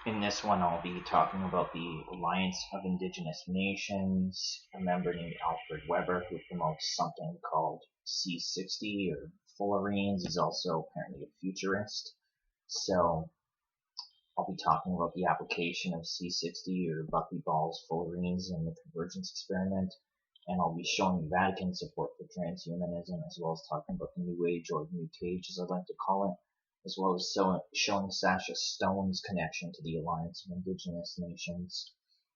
In this one, I'll be talking about the Alliance of Indigenous Nations, a member named Alfred Webre, who promotes something called C60 or Fullerenes. He's also apparently a futurist. So I'll be talking about the application of C60 or Buckyballs, Fullerenes in the convergence experiment, and I'll be showing Vatican support for transhumanism, as well as talking about the New Age, or New Age as I like to call it, as well as showing Sacha Stone's connection to the Alliance of Indigenous Nations,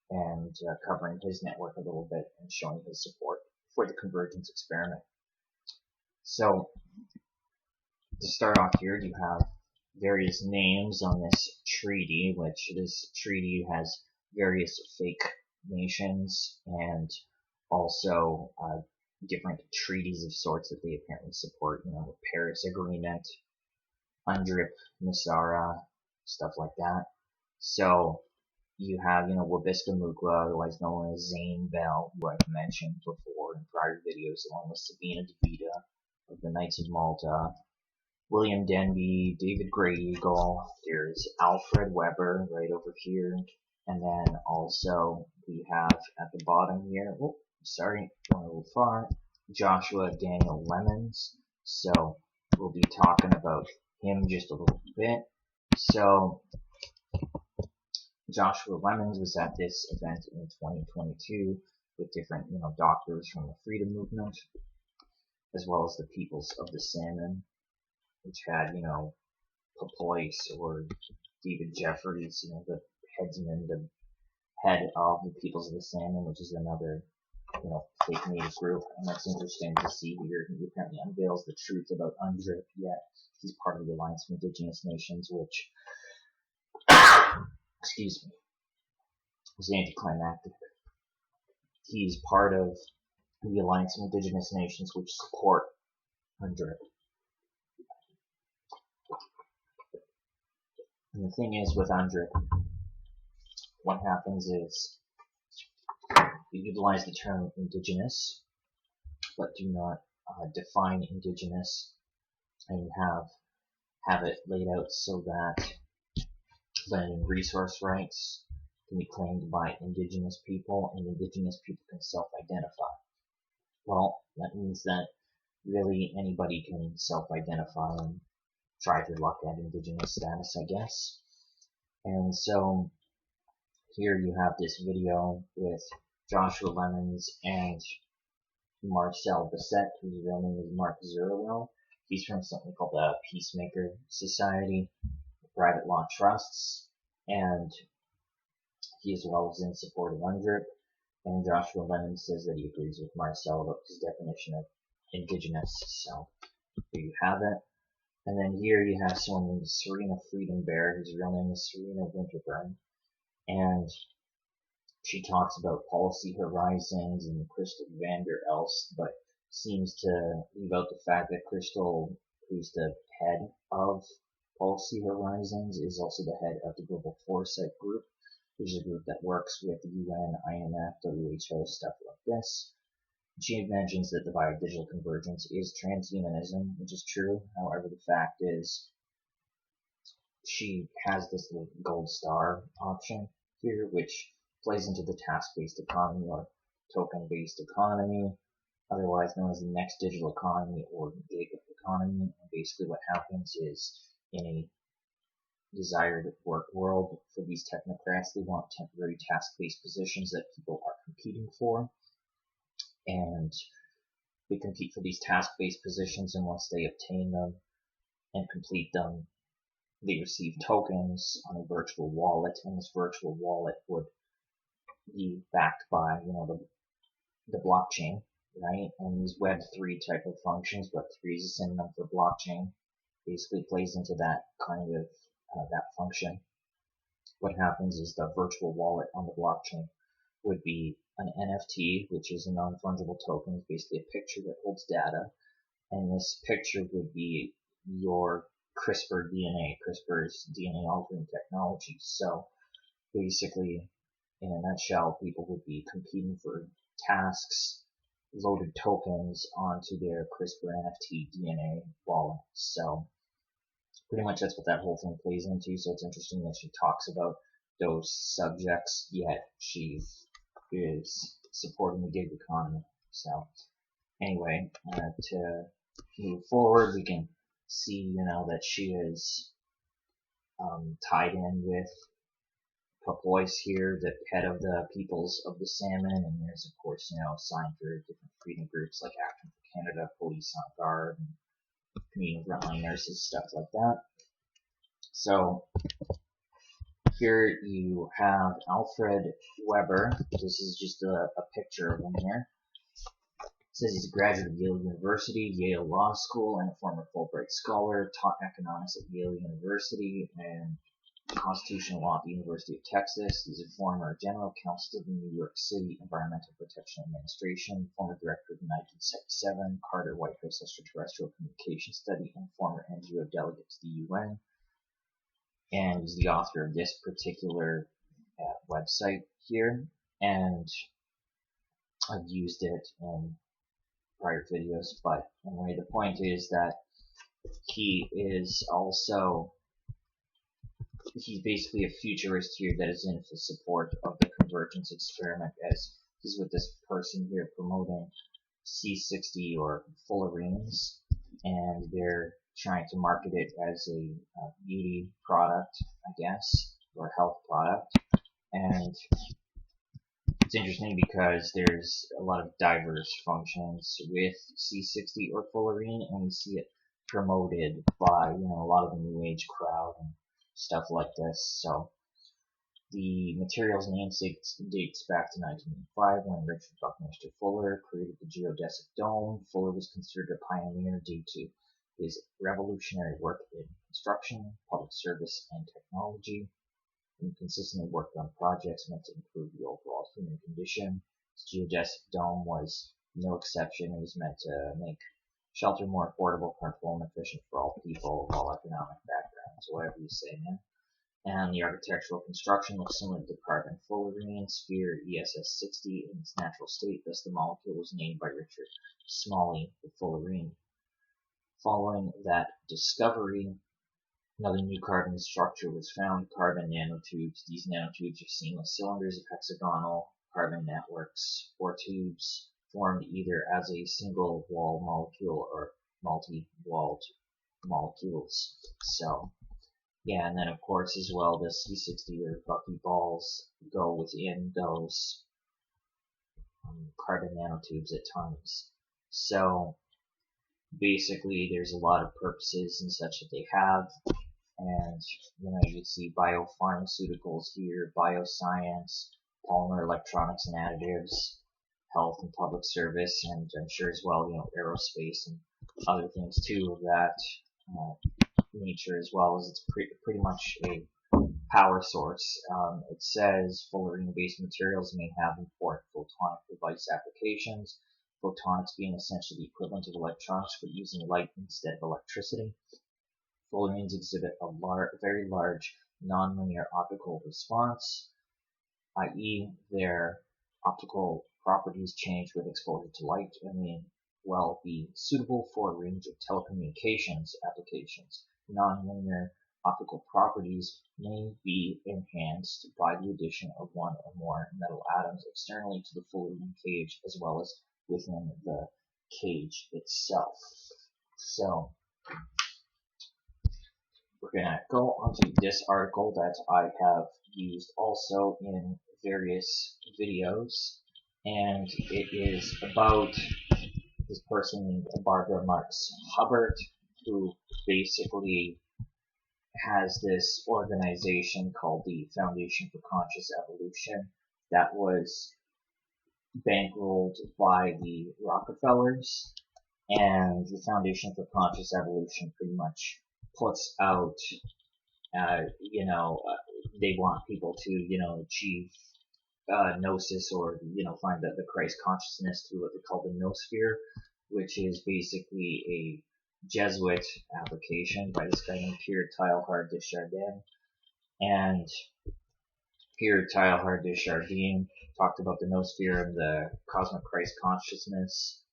and covering his network a little bit and showing his support for the convergence experiment. So, to start off here, you have various names on this treaty, which this treaty has various fake nations and also different treaties of sorts that they apparently support, the Paris Agreement, UNDRIP, Nisara, stuff like that. So you have, Wabisca Mukla, otherwise known as Zane Bell, who I've mentioned before in prior videos, along with Sabina DeVita of the Knights of Malta, William Denby, David Grey Eagle, there's Alfred Webre right over here, and then also we have at the bottom here, going a little far, Joshua Daniel Lemons. So we'll be talking about him just a little bit. So Joshua Lemons was at this event in 2022 with different, doctors from the freedom movement, as well as the peoples of the Salmon, which had, Papoise or David Jeffries, the headsman, the head of the peoples of the Salmon, which is another, fake native group. And that's interesting to see here. He apparently unveils the truth about UNDRIP, yet he's part of the Alliance of Indigenous Nations, which, excuse me, was anticlimactic. He's part of the Alliance of Indigenous Nations, which support UNDRIP. And the thing is with UNDRIP, what happens is you utilize the term indigenous, but do not define indigenous, and you have it laid out so that land and resource rights can be claimed by indigenous people, and indigenous people can self-identify. Well, that means that really anybody can self-identify and try their luck at indigenous status, I guess. And so here you have this video with Joshua Lemons and Marcel Bissett, whose real name is Mark Zerwell. He's from something called the Peacemaker Society, private law trusts, and he as well is in support of UNDRIP. And Joshua Lemons says that he agrees with Marcel about his definition of indigenous. So here you have it. And then here you have someone named Serena Freedom Bear, whose real name is Serena Winterburn. And she talks about policy horizons and Crystal Vander Elst, but seems to leave out the fact that Crystal, who's the head of Policy Horizons, is also the head of the Global Foresight Group, which is a group that works with the UN, IMF, WHO, stuff like this. She mentions that the Biodigital Convergence is transhumanism, which is true. However, the fact is she has this little gold star option here, which plays into the task-based economy or token-based economy, otherwise known as the next digital economy or gig economy. And basically what happens is, in a desired work world for these technocrats, they want temporary task-based positions that people are competing for, and they compete for these task-based positions, and once they obtain them and complete them, they receive tokens on a virtual wallet, and this virtual wallet would be backed by, the blockchain, right? And these Web3 type of functions, Web3 is a synonym for blockchain, basically plays into that kind of, that function. What happens is the virtual wallet on the blockchain would be an NFT, which is a non-fungible token. It's basically a picture that holds data, and this picture would be your CRISPR DNA. CRISPR is DNA altering technology. So basically, in a nutshell, people would be competing for tasks, loaded tokens onto their CRISPR NFT DNA wallet. So pretty much that's what that whole thing plays into. So it's interesting that she talks about those subjects, yet she is supporting the gig economy. So anyway, to move forward, we can see, that she is tied in with Papois here, the head of the Peoples of the Salmon, and there's of course, a sign for different freedom groups like Action for Canada, Police on Guard, and Community Frontline Nurses, stuff like that. So here you have Alfred Webre. This is just a picture of him here. It says he's a graduate of Yale University, Yale Law School, and a former Fulbright scholar, taught economics at Yale University and constitutional law at the University of Texas. He's a former general counsel of the New York City Environmental Protection Administration, former director of the 1977 Carter White House Extraterrestrial Communication Study, and former NGO delegate to the UN. And he's the author of this particular website here, and I've used it in prior videos, but anyway, the point is that he is also, he's basically a futurist here that is in full support of the convergence experiment, as he's with this person here promoting C60 or Fullerenes, and they're trying to market it as a beauty product, I guess, or health product. And it's interesting because there's a lot of diverse functions with C60 or Fullerene, and we see it promoted by, a lot of the New Age crowd and stuff like this. So the material's namesake dates back to 1985 when Richard Buckminster Fuller created the geodesic dome. Fuller was considered a pioneer due to his revolutionary work in construction, public service, and technology, and consistently worked on projects meant to improve the overall human condition. His geodesic dome was no exception. It was meant to make shelter more affordable, comfortable, and efficient for all people of all economic backgrounds, whatever you say, man. And the architectural construction looks similar to the carbon Fullerene sphere ESS60 in its natural state, thus the molecule was named by Richard Smalley the Fullerene. Following that discovery, another new carbon structure was found, carbon nanotubes. These nanotubes are seamless cylinders of hexagonal carbon networks or tubes formed either as a single wall molecule or multi-walled molecules. So, yeah, and then of course as well the C60 or Buckyballs go within those carbon nanotubes at times. So basically there's a lot of purposes and such that they have, and you see biopharmaceuticals here, bioscience, polymer electronics and additives, health and public service, and I'm sure as well aerospace and other things too of that nature, as well as it's pretty much a power source. It says Fullerene-based materials may have important photonic device applications, photonics being essentially the equivalent of electronics but using light instead of electricity. Fullerenes exhibit a very large nonlinear optical response, i.e. their optical properties change with exposure to light and may well be suitable for a range of telecommunications applications. Nonlinear optical properties may be enhanced by the addition of one or more metal atoms externally to the Fullerene cage as well as within the cage itself. So we're going to go onto this article that I have used also in various videos, and it is about this person named Barbara Marx Hubbard, who basically has this organization called the Foundation for Conscious Evolution that was bankrolled by the Rockefellers, and the Foundation for Conscious Evolution pretty much puts out, they want people to, achieve gnosis or, find the Christ consciousness through what they call the noosphere, which is basically a Jesuit application by this guy named Pierre Teilhard de Chardin. And Pierre Teilhard de Chardin talked about the noosphere and the cosmic Christ consciousness,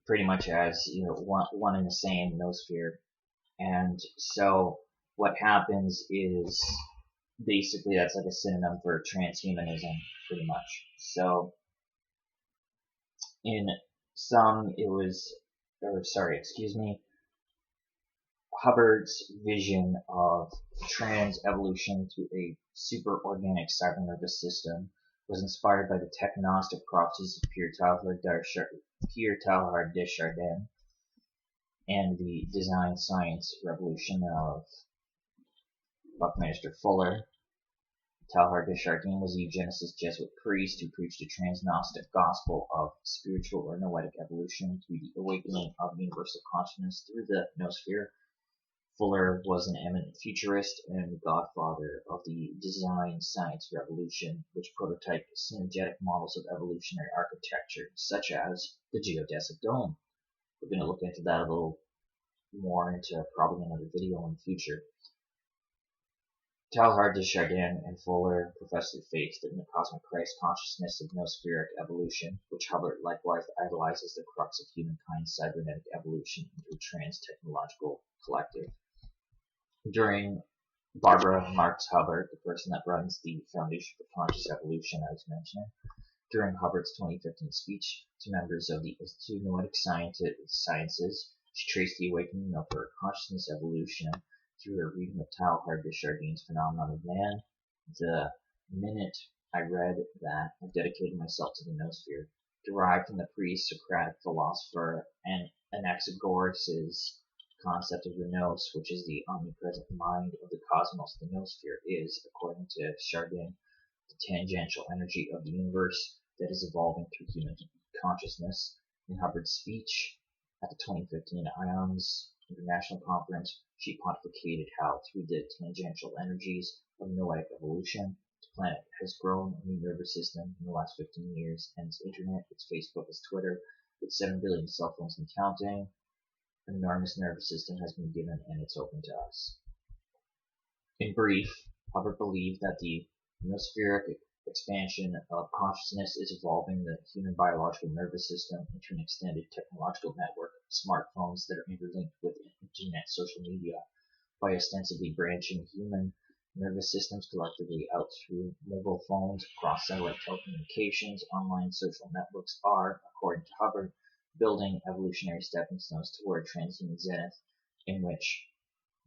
pretty much as one and the same noosphere. And so what happens is basically that's like a synonym for transhumanism, pretty much. So in some, Hubbard's vision of trans evolution to a super-organic cyber nervous system was inspired by the technostic prophecies of Pierre Teilhard de Chardin and the design science revolution of Buckminster Fuller. Teilhard de Chardin was a eugenicist Jesuit priest who preached a transgnostic gospel of spiritual or noetic evolution through the awakening of universal consciousness through the noosphere. Fuller was an eminent futurist and the godfather of the design science revolution, which prototyped synergetic models of evolutionary architecture, such as the geodesic dome. We're going to look into that a little more into probably another video in the future. Teilhard de Chardin and Fuller professed their faith in the cosmic Christ consciousness of noospheric evolution, which Hubbard likewise idolizes the crux of humankind's cybernetic evolution into a trans-technological collective. During Barbara Marx Hubbard, the person that runs the Foundation for Conscious Evolution I was mentioning, during Hubbard's 2015 speech to members of the Institute of Noetic Sciences, she traced the awakening of her consciousness evolution through her reading of Teilhard de Chardin's Phenomenon of Man. The minute I read that, I dedicated myself to the noosphere, derived from the pre-Socratic philosopher Anaxagoras' concept of the nous, which is the omnipresent mind of the cosmos. The noosphere is, according to Chardin, the tangential energy of the universe that is evolving through human consciousness. In Hubbard's speech at the 2015 IONS International Conference, she pontificated how, through the tangential energies of noetic evolution, the planet has grown a new nervous system in the last 15 years, and its internet, its Facebook, its Twitter, with 7 billion cell phones and counting. An enormous nervous system has been given, and it's open to us. In brief, Hubbard believed that the noospheric expansion of consciousness is evolving the human biological nervous system into an extended technological network of smartphones that are interlinked with internet social media by ostensibly branching human nervous systems collectively out through mobile phones, cross-satellite telecommunications. Online social networks are, according to Hubbard, building evolutionary stepping stones toward transhuman zenith, in which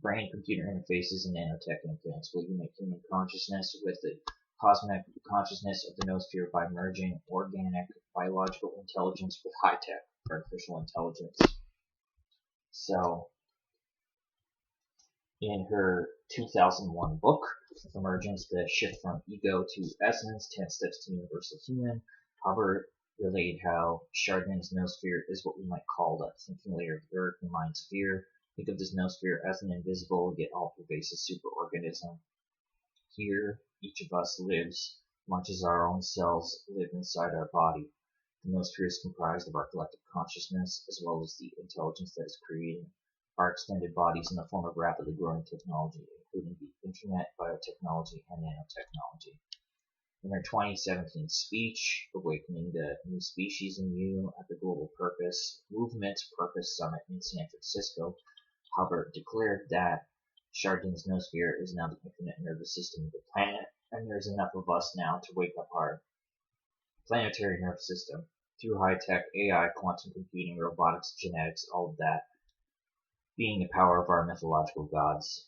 brain-computer interfaces and nanotech implants will unite human consciousness with the cosmic consciousness of the noosphere by merging organic biological intelligence with high-tech artificial intelligence. So, in her 2001 book, Emergence, The Shift from Ego to Essence, 10 Steps to Universal Human, Hubbard relayed how Chardin's noosphere is what we might call the thinking layer of the earth, the mind sphere. Think of this noosphere as an invisible yet all-pervasive superorganism. Here, each of us lives much as our own cells live inside our body. The noosphere is comprised of our collective consciousness as well as the intelligence that is creating our extended bodies in the form of rapidly growing technology, including the internet, biotechnology, and nanotechnology. In her 2017 speech, Awakening the New Species in You at the Global Movement Purpose Summit in San Francisco, Hubbard declared that Chardin's noosphere is now the infinite nervous system of the planet, and there's enough of us now to wake up our planetary nervous system through high-tech AI, quantum computing, robotics, genetics, all of that being the power of our mythological gods.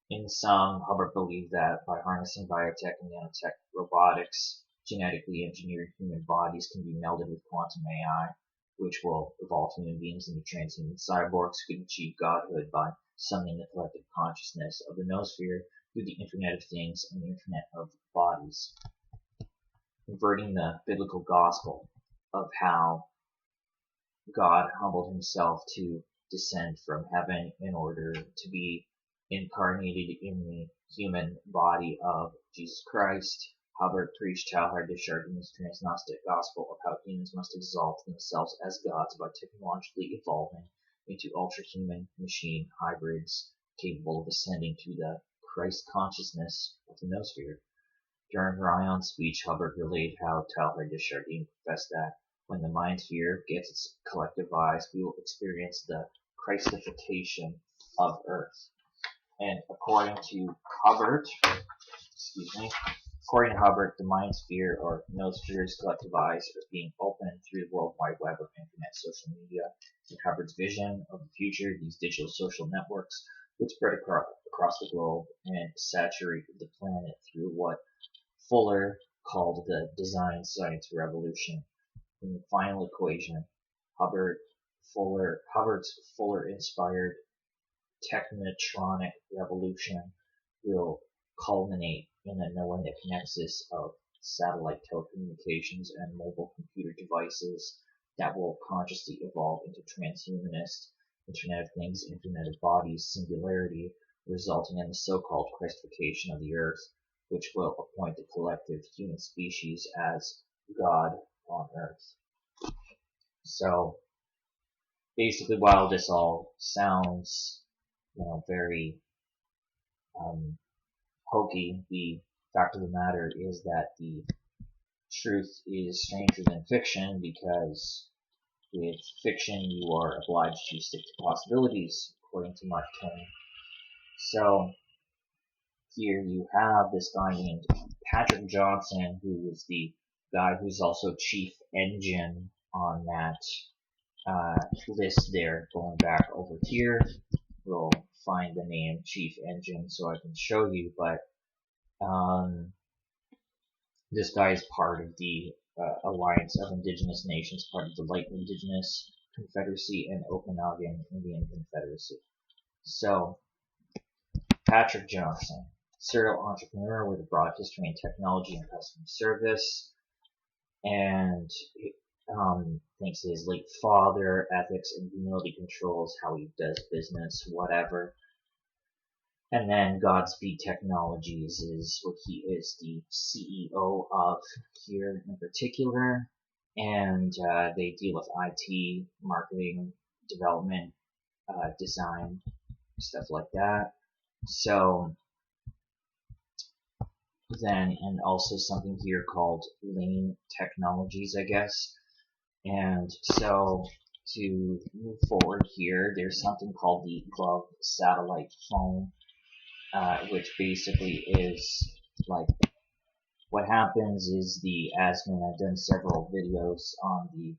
In sum, Hubbard believed that by harnessing biotech and nanotech robotics, genetically engineered human bodies can be melded with quantum AI, which will evolve human beings into transhuman cyborgs who can achieve godhood by summoning the collective consciousness of the noosphere through the Internet of Things and the Internet of Bodies, converting the biblical gospel of how God humbled himself to descend from heaven in order to be incarnated in the human body of Jesus Christ. Hubbard preached Teilhard de Chardin's transgnostic gospel of how humans must exalt themselves as gods by technologically evolving into ultra-human machine hybrids capable of ascending to the Christ consciousness of the noosphere. During her Ion speech, Hubbard relayed how Teilhard de Chardin professed that when the mind sphere gets its collective eyes, we will experience the Christification of Earth. And according to Hubbard, the Mind Sphere or Noosphere's collective eyes are being opened through the World Wide Web of Internet social media. In Hubbard's vision of the future, these digital social networks would spread across the globe and saturate the planet through what Fuller called the design science revolution. In the final equation, Hubbard's Fuller-inspired technotronic revolution will culminate in a no-end nexus of satellite telecommunications and mobile computer devices that will consciously evolve into transhumanist, Internet of Things, Internet of Bodies singularity, resulting in the so-called Christification of the Earth, which will appoint the collective human species as God on Earth. So, basically, while this all sounds, very hokey, the fact of the matter is that the truth is stranger than fiction, because with fiction you are obliged to stick to possibilities, according to Mark Twain. So here you have this guy named Patrick Johnson, who is the guy who's also chief engine on that list there. Going back over here, we'll find the name Chief Engine so I can show you, but this guy is part of the Alliance of Indigenous Nations, part of the Lightwave Indigenous Confederacy and Okanagan Indian Confederacy. So, Patrick Johnson, serial entrepreneur with a broad history in technology and customer service, and thanks to his late father, ethics and humility controls how he does business, whatever. And then Godspeed Technologies is what he is the CEO of here in particular, and they deal with IT, marketing, development, design, stuff like that. So then, and also something here called Lane Technologies, I guess. And so to move forward here, there's something called the Glove Satellite Phone, which basically is like, what happens is the ASMAN, I've done several videos on the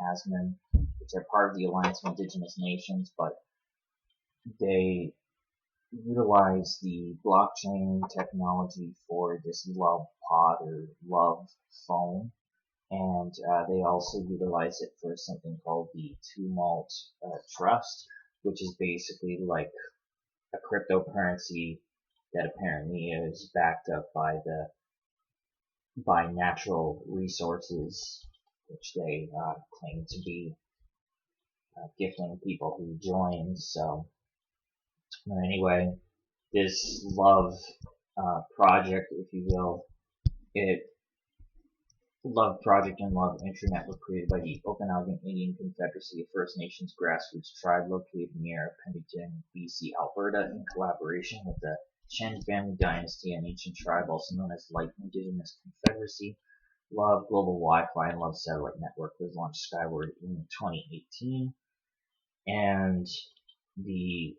ASMAN, which are part of the Alliance of Indigenous Nations, but they utilize the blockchain technology for this love pod or love phone, and they also utilize it for something called the Tumult Trust, which is basically like a cryptocurrency that apparently is backed up by natural resources, which they claim to be gifting people who join. So anyway, this love project, if you will, Love Project and Love Internet were created by the Okanagan Indian Confederacy, a First Nations grassroots tribe located near Penticton, BC, Alberta, in collaboration with the Chen family dynasty, an ancient tribe also known as Light Indigenous Confederacy. Love Global Wi-Fi and Love Satellite Network was launched skyward in 2018, and the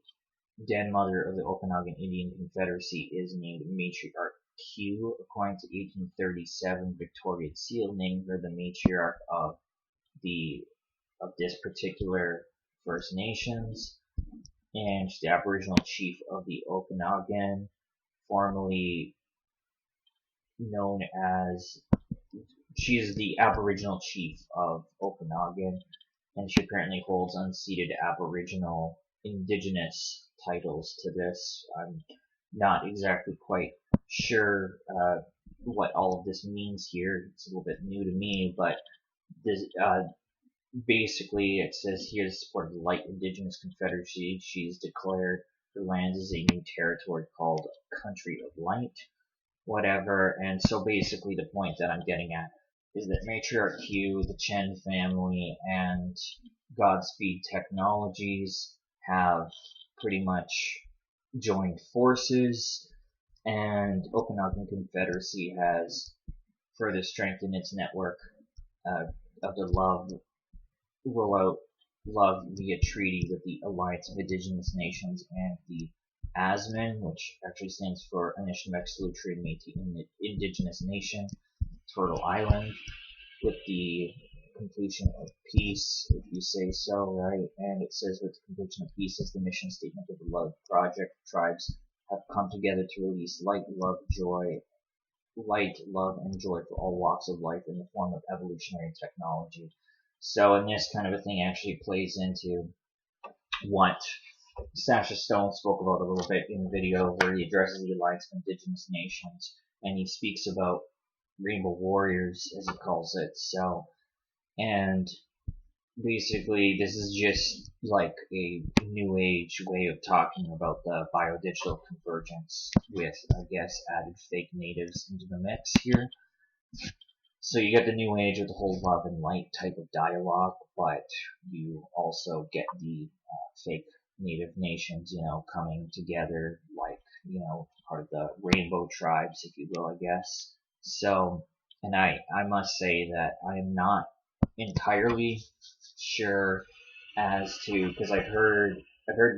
den mother of the Okanagan Indian Confederacy is named Matriarch Q, according to 1837 Victorian seal, naming her the matriarch of this particular First Nations, and she's the Aboriginal chief of the Okanagan, formerly known as, she is the Aboriginal chief of Okanagan, and she apparently holds unceded Aboriginal Indigenous titles to this. I'm not exactly quite sure what all of this means here. It's a little bit new to me, but this, basically it says here to support the Light Indigenous Confederacy. She's declared her lands as a new territory called Country of Light, whatever. And so basically the point that I'm getting at is that Matriarch Q, the Chen family, and Godspeed Technologies have pretty much joined forces, and Okanagan Confederacy has further strengthened its network of the love rollout love via treaty with the Alliance of Indigenous Nations and the ASMIN, which actually stands for Initiative Exclusive Métis Indigenous Nation, Turtle Island, with the completion of peace, if you say so, right? And it says with the completion of peace as the mission statement of the Love Project, tribes have come together to release light, love, and joy for all walks of life in the form of evolutionary technology. So, and this kind of a thing actually plays into what Sasha Stone spoke about a little bit in the video where he addresses the Alliance of Indigenous Nations, and he speaks about Rainbow Warriors, as he calls it. So, and basically this is just like a new age way of talking about the biodigital convergence with, I guess, added fake natives into the mix here. So you get the new age with the whole love and light type of dialogue, but you also get the fake native nations, you know, coming together like, you know, part of the rainbow tribes, if you will, I guess. So, and I must say that I am not entirely sure as to, because I've heard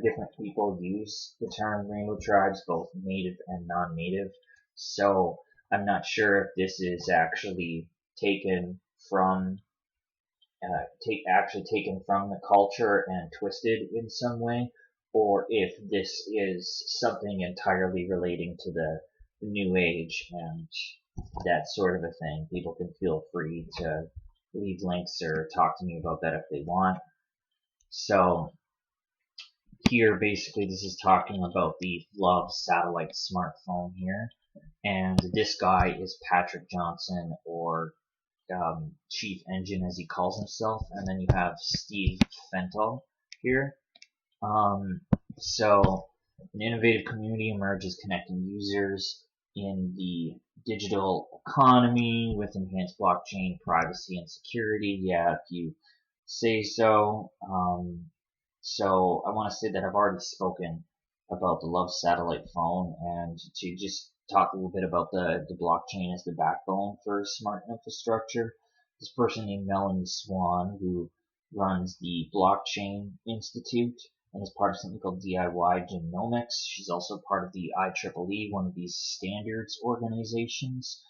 different people use the term rainbow tribes, both native and non-native. So I'm not sure if this is actually taken from taken from the culture and twisted in some way, or if this is something entirely relating to the new age and that sort of a thing. People can feel free to leave links or talk to me about that if they want. So here basically this is talking about the Love satellite smartphone here, and this guy is Patrick Johnson, or Chief Engine as he calls himself, and then you have Steve Fentel here. So an innovative community emerges connecting users in the digital economy with enhanced blockchain privacy and security. Yeah, if you say so. So I want to say that I've already spoken about the Love satellite phone, and to just talk a little bit about the blockchain as the backbone for smart infrastructure. This person named Melanie Swan, who runs the Blockchain Institute and is part of something called DIY Genomics. She's also part of the IEEE, one of these standards organizations.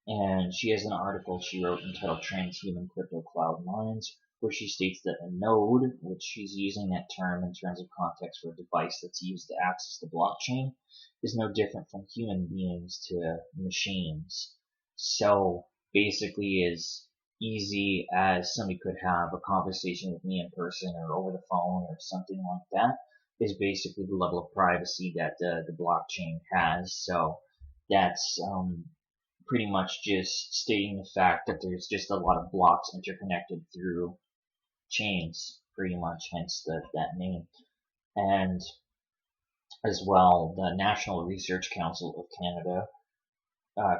And she has an article she wrote entitled Transhuman Crypto Cloud Minds, where she states that a node, which she's using that term in terms of context for a device that's used to access the blockchain, is no different from human beings to machines. So basically as easy as somebody could have a conversation with me in person or over the phone or something like that is basically the level of privacy that the blockchain has. So that's pretty much just stating the fact that there's just a lot of blocks interconnected through chains, pretty much, hence that name. And as well, the National Research Council of Canada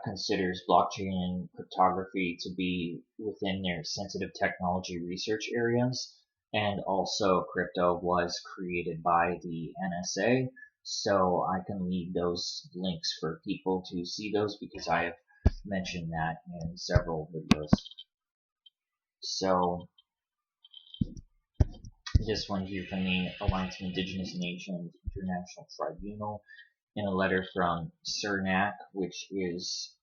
considers blockchain and cryptography to be within their sensitive technology research areas, and also crypto was created by the NSA, so I can leave those links for people to see those because I have mentioned that in several videos. So this one here from the Alliance of Indigenous Nations International Tribunal, in a letter from CERNAC, which is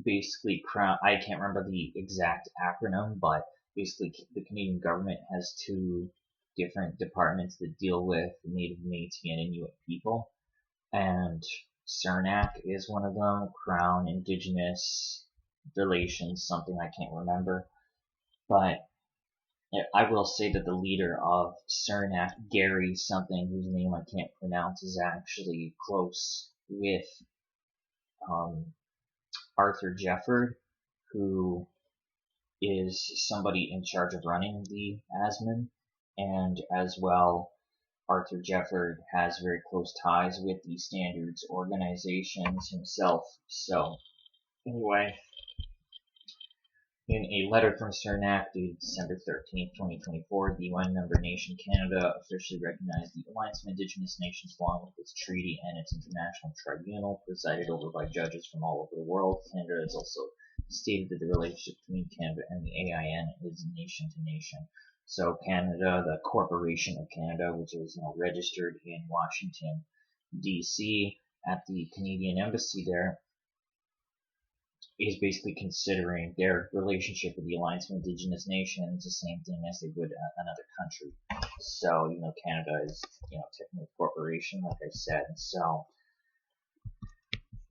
basically Crown. I can't remember the exact acronym, but basically the Canadian government has two different departments that deal with Native, Métis, and Inuit people, and CERNAC is one of them. Crown Indigenous Relations, something I can't remember, but I will say that the leader of CERNAC, Gary something, whose name I can't pronounce, is actually close with Arthur Jefford, who is somebody in charge of running the ASMIN, and as well, Arthur Jefford has very close ties with the standards organizations himself. So, anyway, in a letter from CERNAC dated December 13, 2024, the UN member nation Canada officially recognized the Alliance of Indigenous Nations along with its treaty and its international tribunal, presided over by judges from all over the world. Canada has also stated that the relationship between Canada and the AIN is nation to nation. So Canada, the Corporation of Canada, which is registered in Washington, D.C. at the Canadian Embassy there, is basically considering their relationship with the Alliance of Indigenous Nations the same thing as they would another country. So, Canada is, technically a corporation, like I said. So,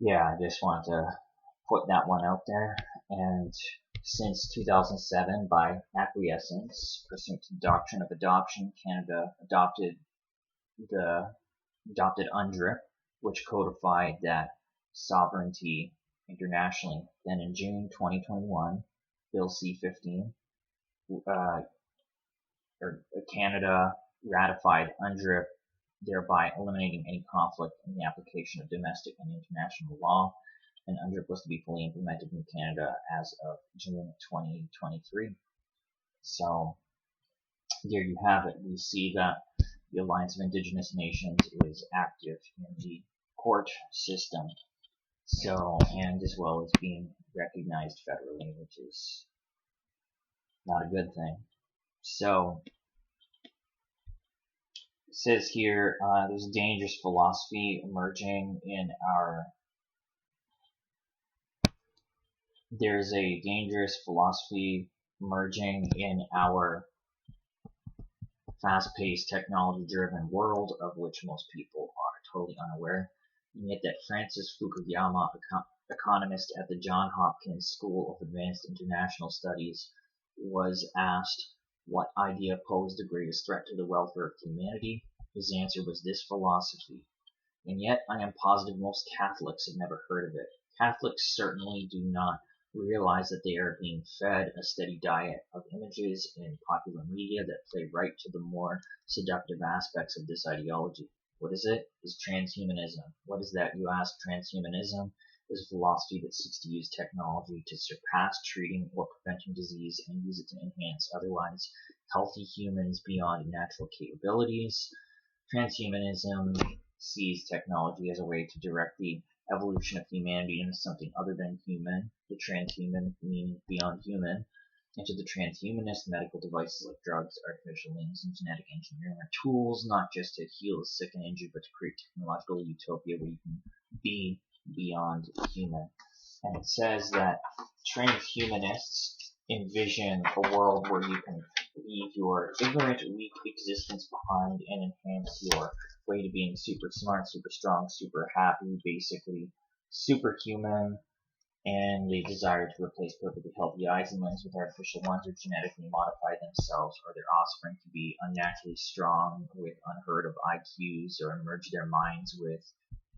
yeah, I just want to put that one out there. And since 2007, by acquiescence, pursuant to the doctrine of adoption, Canada adopted UNDRIP, which codified that sovereignty internationally. Then in June 2021, Bill C-15, Canada ratified UNDRIP, thereby eliminating any conflict in the application of domestic and international law. And UNDRIP was to be fully implemented in Canada as of June 2023. So here you have it. We see that the Alliance of Indigenous Nations is active in the court system. So, and as well as being recognized federally, which is not a good thing. So, it says here, there's a dangerous philosophy emerging in our fast-paced, technology-driven world, of which most people are totally unaware. And yet that Francis Fukuyama, economist at the Johns Hopkins School of Advanced International Studies, was asked what idea posed the greatest threat to the welfare of humanity. His answer was this philosophy. And yet I am positive most Catholics have never heard of it. Catholics certainly do not realize that they are being fed a steady diet of images in popular media that play right to the more seductive aspects of this ideology. What is it? It's transhumanism. What is that, you ask? Transhumanism is a philosophy that seeks to use technology to surpass treating or preventing disease and use it to enhance otherwise healthy humans beyond natural capabilities. Transhumanism sees technology as a way to direct the evolution of humanity into something other than human, the transhuman meaning beyond human, into the transhumanist medical devices like drugs, artificial limbs, and genetic engineering are tools not just to heal the sick and injured, but to create technological utopia where you can be beyond human. And it says that transhumanists envision a world where you can leave your ignorant, weak existence behind and enhance your way to being super smart, super strong, super happy, basically superhuman, and they desire to replace perfectly healthy eyes and limbs with artificial ones or genetically modify themselves or their offspring to be unnaturally strong with unheard of IQs or merge their minds with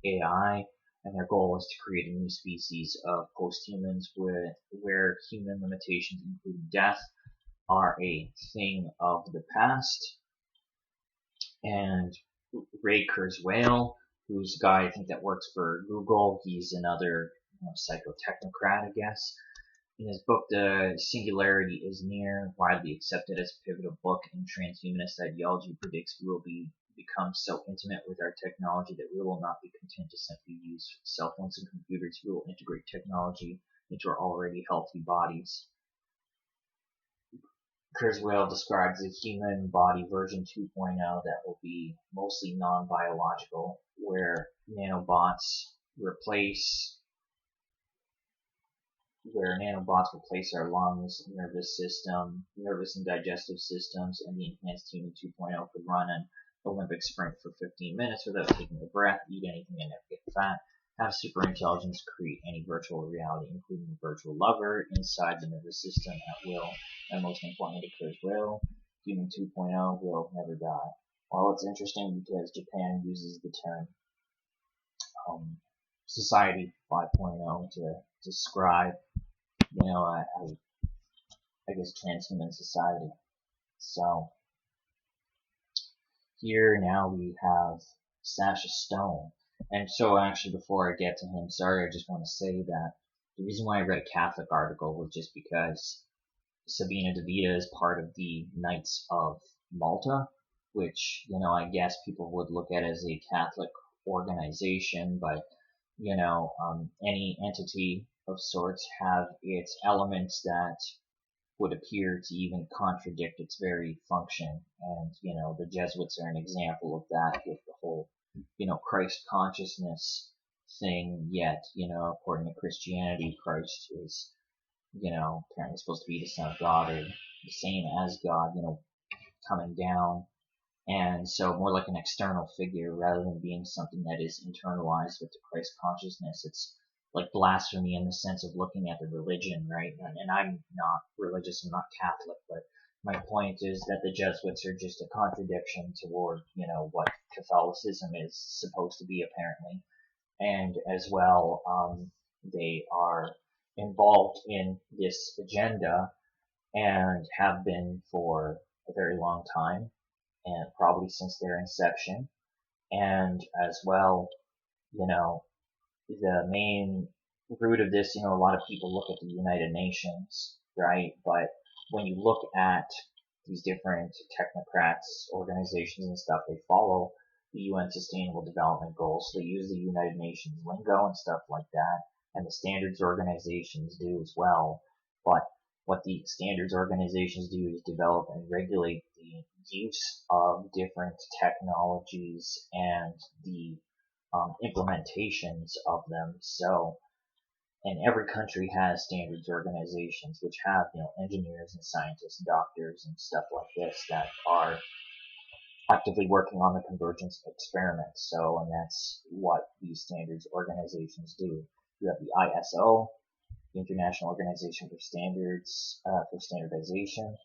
AI. And their goal is to create a new species of post-humans where human limitations, including death, are a thing of the past. And Ray Kurzweil, who's a guy I think that works for Google, he's another psychotechnocrat, I guess. In his book, The Singularity is Near, widely accepted as a pivotal book in transhumanist ideology, predicts we will become so intimate with our technology that we will not be content to simply use cell phones and computers. We will integrate technology into our already healthy bodies. Kurzweil describes a human body version 2.0 that will be mostly non-biological, where nanobots replace our lungs, nervous and digestive systems, and the enhanced human 2.0 could run an Olympic sprint for 15 minutes without taking a breath, eat anything and never get fat, have super intelligence, create any virtual reality, including a virtual lover, inside the nervous system at will, and most importantly to Kurzweil, human 2.0 will never die. Well, it's interesting because Japan uses the term society 5.0 to describe I guess transhuman society. So here now we have Sasha Stone. And so actually before I get to him, sorry, I just want to say that the reason why I read a Catholic article was just because Sabina Devita is part of the Knights of Malta, which, I guess people would look at as a Catholic organization, but any entity of sorts have its elements that would appear to even contradict its very function. And, the Jesuits are an example of that with the whole, Christ consciousness thing. Yet, according to Christianity, Christ is, apparently supposed to be the Son of God or the same as God, coming down. And so more like an external figure rather than being something that is internalized with the Christ consciousness. It's like blasphemy in the sense of looking at the religion, right? And I'm not religious, I'm not Catholic, but my point is that the Jesuits are just a contradiction toward, what Catholicism is supposed to be, apparently. And as well, they are involved in this agenda and have been for a very long time, and probably since their inception. And as well, the main root of this, a lot of people look at the United Nations, right? But when you look at these different technocrats, organizations and stuff, they follow the UN Sustainable Development Goals. So they use the United Nations lingo and stuff like that, and the standards organizations do as well. But what the standards organizations do is develop and regulate the use of different technologies and the implementations of them. So, and every country has standards organizations which have, engineers and scientists, doctors and stuff like this that are actively working on the convergence experiments. So, and that's what these standards organizations do. You have the ISO, the International Organization for Standards, for Standardization,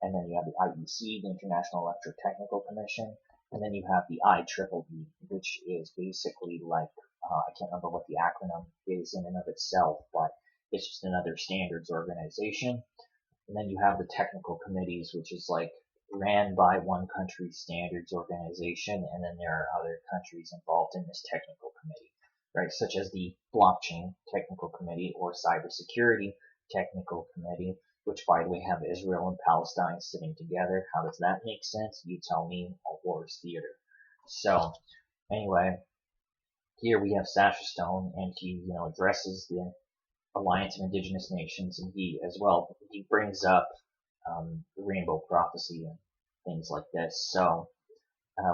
and then you have the IEC, the International Electrotechnical Commission, and then you have the IEEE, which is basically like, I can't remember what the acronym is in and of itself, but it's just another standards organization. And then you have the technical committees, which is like ran by one country's standards organization, and then there are other countries involved in this technical committee, right? Such as the Blockchain Technical Committee or Cybersecurity Technical Committee, which, by the way, have Israel and Palestine sitting together. How does that make sense? You tell me. A war's theater. So, anyway, here we have Sacha Stone, and he, addresses the Alliance of Indigenous Nations, and he, as well, he brings up the Rainbow Prophecy and things like this. So,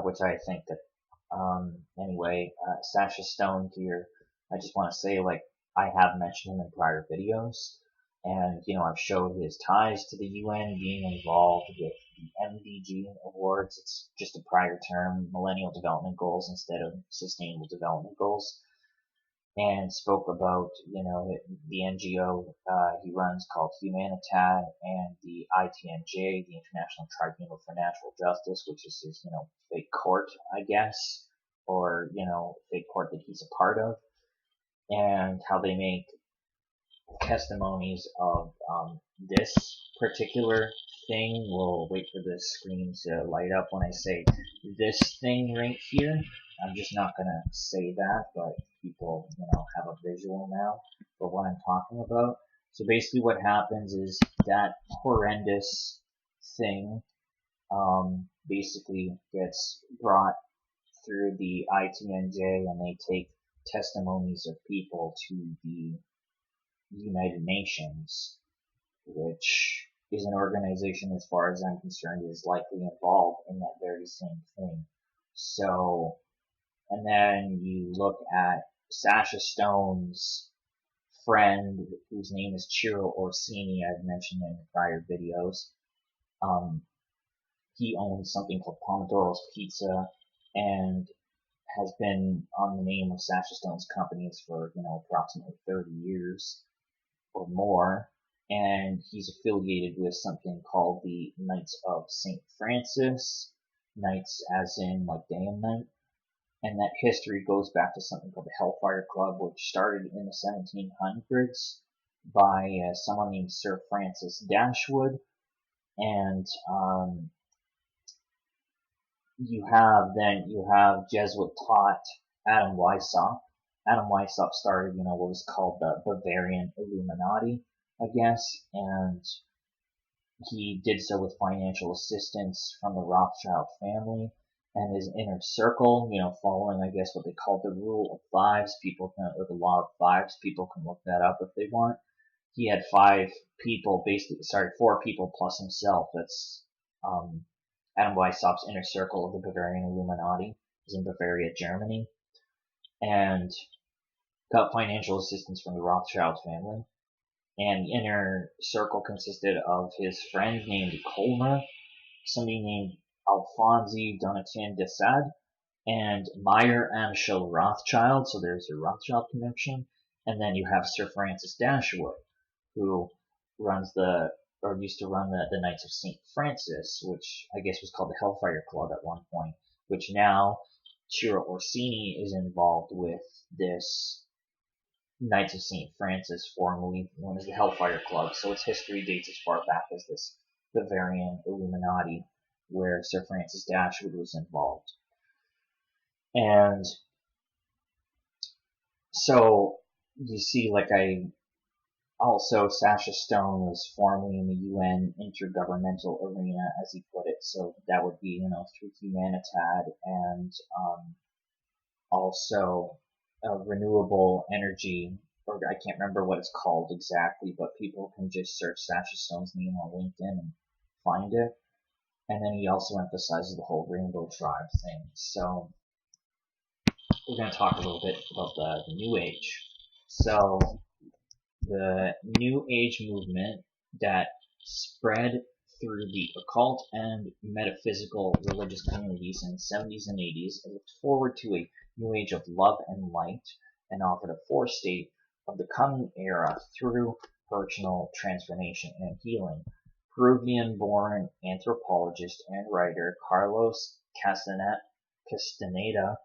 which I think that, anyway, Sacha Stone here, I just want to say, like, I have mentioned him in prior videos. And, I've showed his ties to the UN, being involved with the MDG awards. It's just a prior term, Millennial Development Goals instead of Sustainable Development Goals. And spoke about, the NGO he runs called Humanitad, and the ITNJ, the International Tribunal for Natural Justice, which is his, fake court, I guess, or, fake court that he's a part of, and how they make testimonies of this particular thing. We'll wait for the screen to light up when I say this thing right here. I'm just not going to say that, but people, have a visual now for what I'm talking about. So basically what happens is that horrendous thing basically gets brought through the ITNJ, and they take testimonies of people to the United Nations, which is an organization, as far as I'm concerned, is likely involved in that very same thing. So, and then you look at Sasha Stone's friend, whose name is Ciro Orsini, I've mentioned in prior videos. He owns something called Pomodoro's Pizza, and has been on the name of Sacha Stone's companies for, approximately 30 years. Or more, and he's affiliated with something called the Knights of St. Francis, Knights as in like day and night, and that history goes back to something called the Hellfire Club, which started in the 1700s by someone named Sir Francis Dashwood, and you have Jesuit taught Adam Weishaupt. Adam Weishaupt started, what was called the Bavarian Illuminati, I guess, and he did so with financial assistance from the Rothschild family and his inner circle, following, I guess, what they called the rule of fives. Or the law of fives. People can look that up if they want. he had 5 people, basically, sorry, 4 people plus himself. That's Adam Weishaupt's inner circle of the Bavarian Illuminati. He's in Bavaria, Germany, and got financial assistance from the Rothschild family. And the inner circle consisted of his friend named Colmer, somebody named Alphonse Donatien de Sade, and Meyer Amschel Rothschild, so there's a Rothschild connection. And then you have Sir Francis Dashwood, who runs used to run the Knights of St. Francis, which I guess was called the Hellfire Club at one point, which now Ciro Orsini is involved with this Knights of St. Francis, formerly known as the Hellfire Club. So its history dates as far back as this Bavarian Illuminati, where Sir Francis Dashwood was involved. And so you see, also Sasha Stone was formerly in the UN intergovernmental arena, as he put it. So that would be, through Humanitad and also renewable energy, or I can't remember what it's called exactly, but people can just search Sacha Stone's name on LinkedIn and find it. And then he also emphasizes the whole Rainbow Tribe thing. So we're going to talk a little bit about the New Age. So the New Age movement that spread through the occult and metaphysical religious communities in the 70s and 80s and looked forward to a new age of love and light, and offered a forestate of the coming era through personal transformation and healing. Peruvian-born anthropologist and writer Carlos Castaneda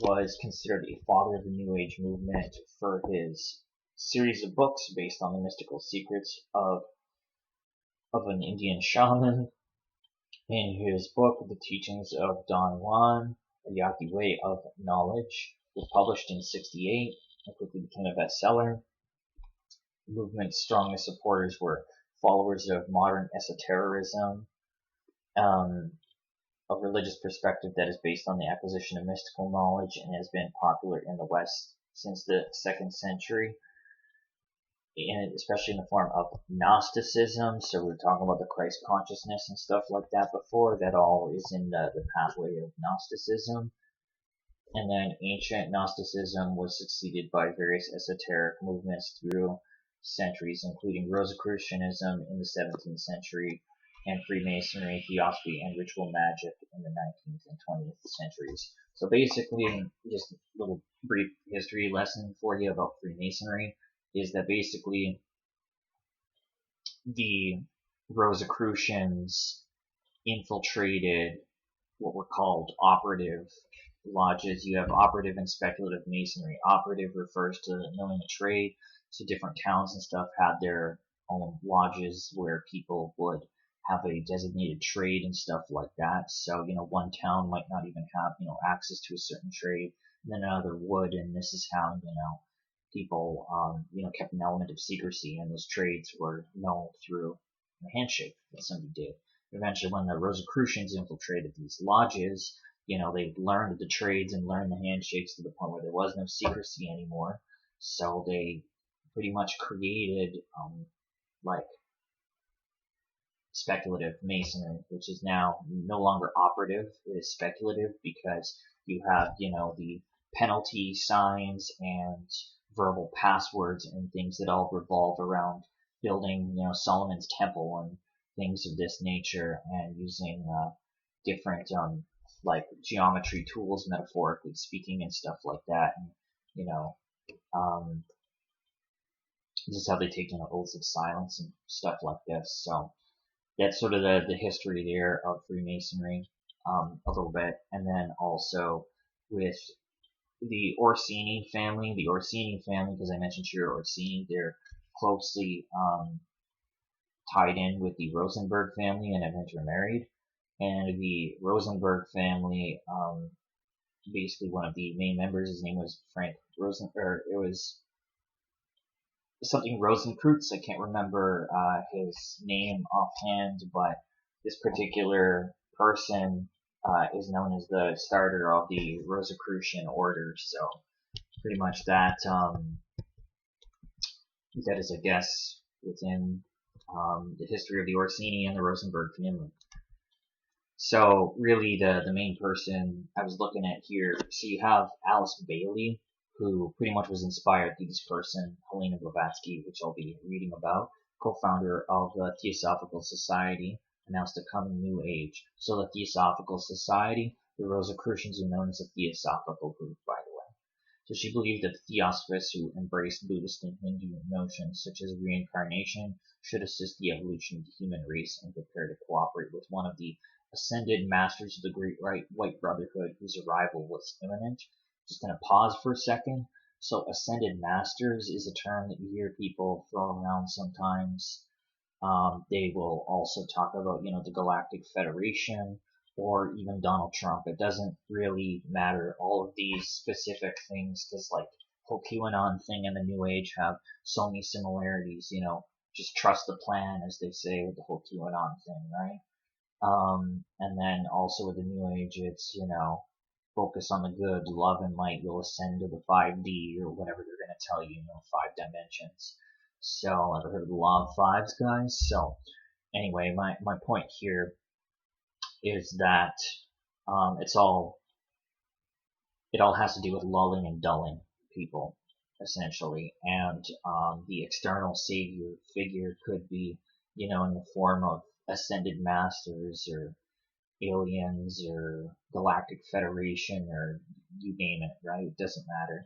was considered a father of the New Age movement for his series of books based on the mystical secrets of an Indian shaman. In his book, The Teachings of Don Juan, A Yaqui Way of Knowledge, was published in '68 and quickly became a bestseller. The movement's strongest supporters were followers of modern esotericism, a religious perspective that is based on the acquisition of mystical knowledge and has been popular in the West since the 2nd century, and especially in the form of Gnosticism. So we were talking about the Christ consciousness and stuff like that before. That all is in the pathway of Gnosticism. And then ancient Gnosticism was succeeded by various esoteric movements through centuries, including Rosicrucianism in the 17th century, and Freemasonry, Theosophy, and ritual magic in the 19th and 20th centuries. So basically, just a little brief history lesson for you about Freemasonry is that basically the Rosicrucians infiltrated what were called operative lodges. You have operative and speculative masonry. Operative refers to knowing a trade, so different towns and stuff had their own lodges where people would have a designated trade and stuff like that. So, one town might not even have, access to a certain trade, and then another would, and this is how, people, kept an element of secrecy, and those trades were known through a handshake that somebody did. Eventually, when the Rosicrucians infiltrated these lodges, they learned the trades and learned the handshakes to the point where there was no secrecy anymore. So they pretty much created, speculative masonry, which is now no longer operative. It is speculative because you have, the penalty signs and verbal passwords and things that all revolve around building, Solomon's temple and things of this nature, and using different geometry tools, metaphorically speaking, and stuff like that. And this is how they take oaths of silence and stuff like this. So that's sort of the history there of Freemasonry, a little bit. And then also with the Orsini family, because I mentioned Ciro Orsini, they're closely tied in with the Rosenberg family and have intermarried. And the Rosenberg family, basically one of the main members, his name was Frank Rosenberg, it was something Rosenkreutz, I can't remember his name offhand, but this particular person is known as the starter of the Rosicrucian order. So pretty much that that is a guess within the history of the Orsini and the Rosenberg family. So really the main person I was looking at here, so you have Alice Bailey, who pretty much was inspired through this person, Helena Blavatsky, which I'll be reading about, co-founder of the Theosophical Society, announced the coming New Age. So the Theosophical Society, the Rosicrucians are known as a Theosophical group, by the way. So she believed that the Theosophists who embraced Buddhist and Hindu notions such as reincarnation should assist the evolution of the human race and prepare to cooperate with one of the ascended masters of the Great White Brotherhood whose arrival was imminent. Just going to pause for a second. So ascended masters is a term that you hear people throw around sometimes. They will also talk about, the Galactic Federation or even Donald Trump. It doesn't really matter, all of these specific things, because like whole QAnon thing and the New Age have so many similarities, just trust the plan, as they say with the whole QAnon thing, right? And then also with the New Age, it's, focus on the good, love and light, you'll ascend to the 5D or whatever they're going to tell you, 5 dimensions. So, ever heard of the law of fives, guys? So, anyway, my point here is that it all has to do with lulling and dulling people, essentially. And the external savior figure could be, in the form of ascended masters or aliens or Galactic Federation or you name it, right? It doesn't matter.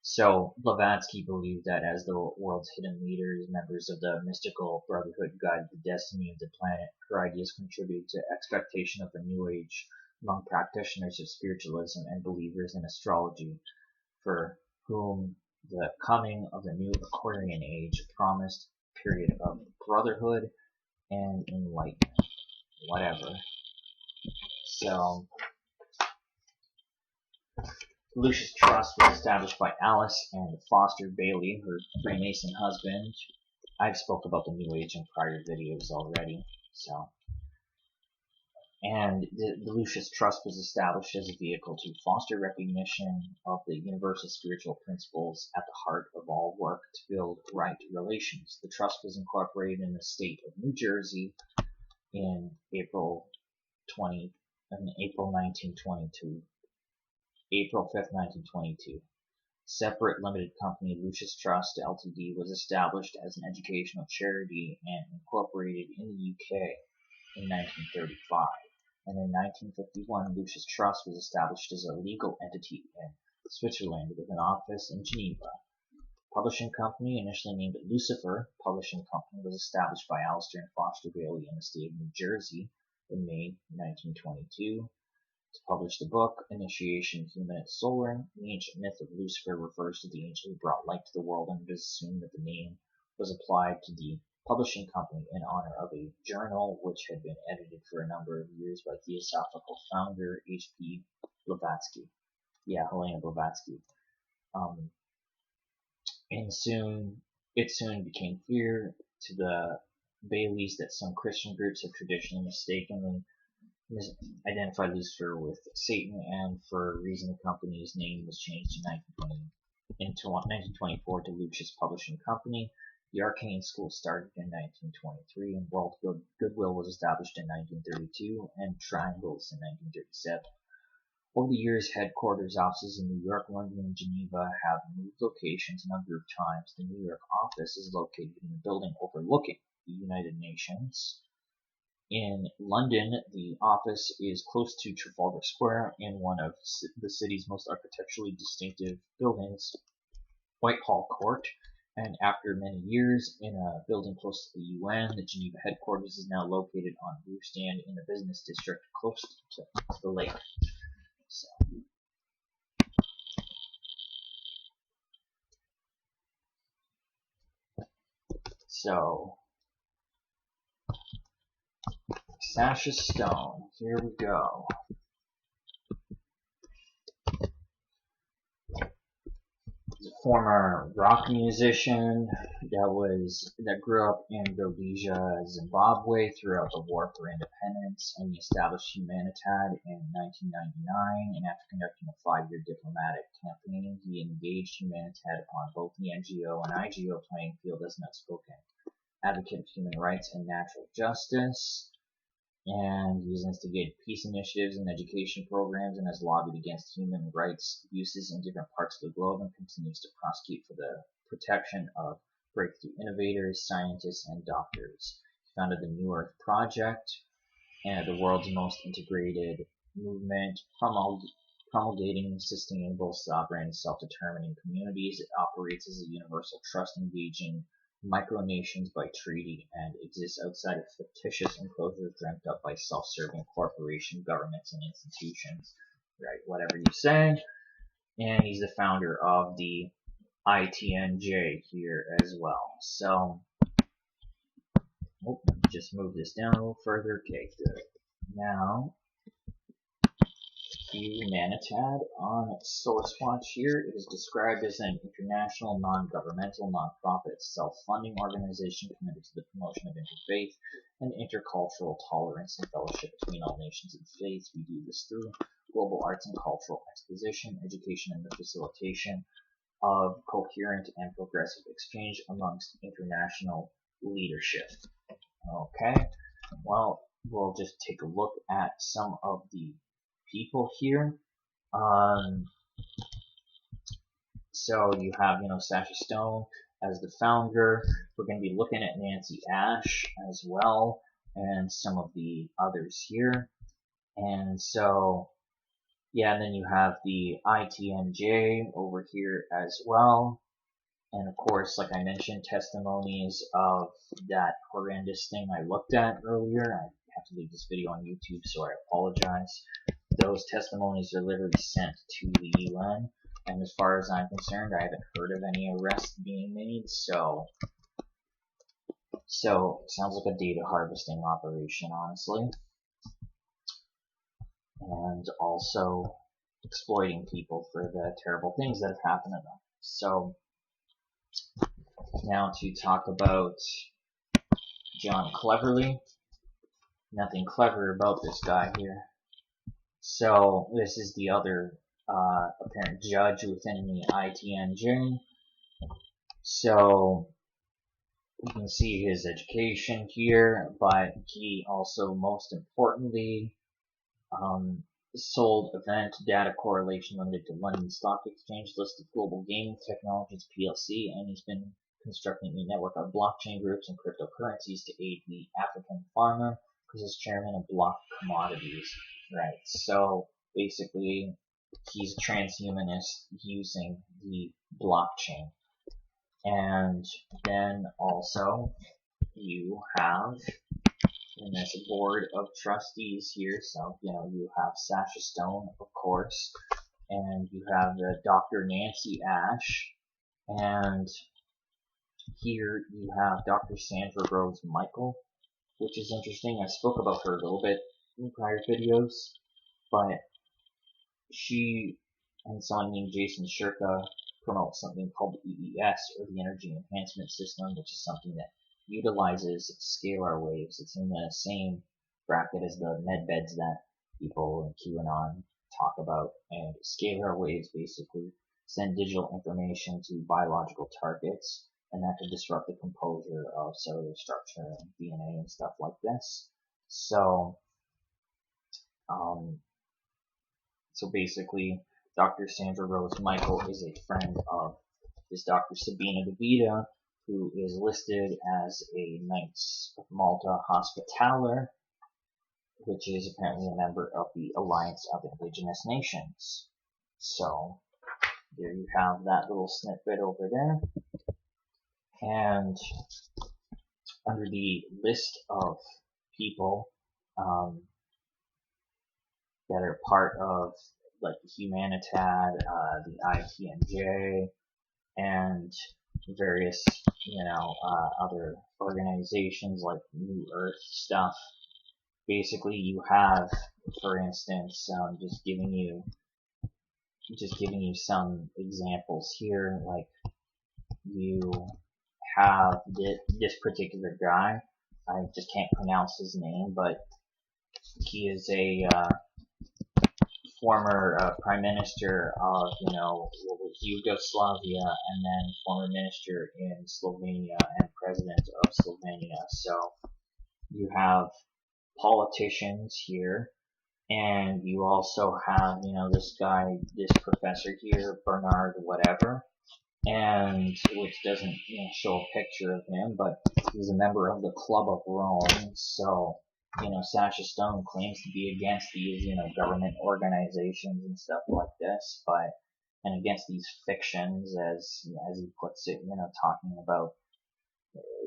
So Blavatsky believed that as the world's hidden leaders, members of the mystical brotherhood guided the destiny of the planet, her ideas contributed to expectation of a new age among practitioners of spiritualism and believers in astrology, for whom the coming of the new Aquarian age promised a period of brotherhood and enlightenment. Whatever. So, Lucius Trust was established by Alice and Foster Bailey, her Freemason husband. I've spoke about the New Age in prior videos already. And the Lucius Trust was established as a vehicle to foster recognition of the universal spiritual principles at the heart of all work to build right relations. The trust was incorporated in the state of New Jersey in April 1922. April 5th, 1922. Separate limited company Lucius Trust Ltd. was established as an educational charity and incorporated in the UK in 1935. And in 1951, Lucius Trust was established as a legal entity in Switzerland with an office in Geneva. Publishing company, initially named Lucifer Publishing Company, was established by Alistair and Foster Bailey in the state of New Jersey in May 1922. To publish the book, Initiation Humanitad Solar, the ancient myth of Lucifer refers to the angel who brought light to the world, and it is assumed that the name was applied to the publishing company in honor of a journal which had been edited for a number of years by Theosophical founder H.P. Blavatsky. Yeah, Helena Blavatsky. And it soon became clear to the Baileys that some Christian groups have traditionally mistakenly identified Lucifer with Satan, and for a reason the company's name was changed in 1924 to Lucius Publishing Company. The Arcane School started in 1923, and World Goodwill was established in 1932, and Triangles in 1937. Over the years, headquarters offices in New York, London, and Geneva have moved locations a number of times. The New York office is located in a building overlooking the United Nations. In London, the office is close to Trafalgar Square in one of the city's most architecturally distinctive buildings, Whitehall Court. And after many years in a building close to the UN, the Geneva headquarters is now located on Rue Stand in the business district close to the lake. So Sasha Stone, here we go. former rock musician that grew up in Rhodesia, Zimbabwe throughout the War for Independence, and he established Humanitad in 1999. And after conducting a 5-year diplomatic campaign, he engaged Humanitad on both the NGO and IGO playing field as an outspoken advocate of human rights and natural justice. And he's instigated peace initiatives and education programs and has lobbied against human rights abuses in different parts of the globe and continues to prosecute for the protection of breakthrough innovators, scientists, and doctors. He founded the New Earth Project, and the world's most integrated movement promulgating sustainable, sovereign, self-determining communities. It operates as a universal trust engaging micronations by treaty and exists outside of fictitious enclosures dreamt up by self-serving corporation, governments, and institutions. Right, whatever you say. And he's the founder of the ITNJ here as well. So, just move this down a little further. Okay, good. Now, Humanitad on SourceWatch here is described as an international, non-governmental, non-profit, self-funding organization committed to the promotion of interfaith and intercultural tolerance and fellowship between all nations and faiths. We do this through global arts and cultural exposition, education, and the facilitation of coherent and progressive exchange amongst international leadership. Okay, well, we'll just take a look at some of the people here. So you have, Sacha Stone as the founder. We're going to be looking at Nancy Ash as well, and some of the others here. And so, yeah, and then you have the ITNJ over here as well. And of course, like I mentioned, testimonies of that horrendous thing I looked at earlier. I have to leave this video on YouTube, so I apologize. Those testimonies are literally sent to the UN, and as far as I'm concerned, I haven't heard of any arrests being made, so it sounds like a data harvesting operation, honestly. And also exploiting people for the terrible things that have happened to them. So, now to talk about John Cleverly. Nothing clever about this guy here. So this is the other apparent judge within the ITNJ. So you can see his education here, but he also, most importantly, sold event data correlation limited to London Stock Exchange listed Global Gaming Technologies PLC, and he's been constructing a network of blockchain groups and cryptocurrencies to aid the African farmer because he's chairman of Block Commodities. Right, so basically he's a transhumanist using the blockchain. And then also you have in this board of trustees here, so you have Sacha Stone, of course, and you have Dr. Nancy Ash, and here you have Dr. Sandra Rose Michael, which is interesting. I spoke about her a little bit in prior videos, but she and someone named Jason Shirka promote something called the EES, or the Energy Enhancement System, which is something that utilizes scalar waves. It's in the same bracket as the med beds that people in QAnon talk about, and scalar waves basically send digital information to biological targets, and that could disrupt the composure of cellular structure and DNA and stuff like this. So basically, Dr. Sandra Rose Michael is a friend of this Dr. Sabina DeVita, who is listed as a Knights of Malta Hospitaller, which is apparently a member of the Alliance of Indigenous Nations. So, there you have that little snippet over there. And under the list of people that are part of like Humanitad, the ITNJ, and various, other organizations like New Earth stuff. Basically, you have, for instance, just giving you just giving you some examples here, like you have this particular guy. I just can't pronounce his name, but he is a former prime minister of, Yugoslavia, and then former minister in Slovenia and president of Slovenia. So you have politicians here, and you also have, this guy, this professor here, Bernard whatever, and which doesn't show a picture of him, but he's a member of the Club of Rome. So Sasha Stone claims to be against these government organizations and stuff like this, but and against these fictions, as he puts it, talking about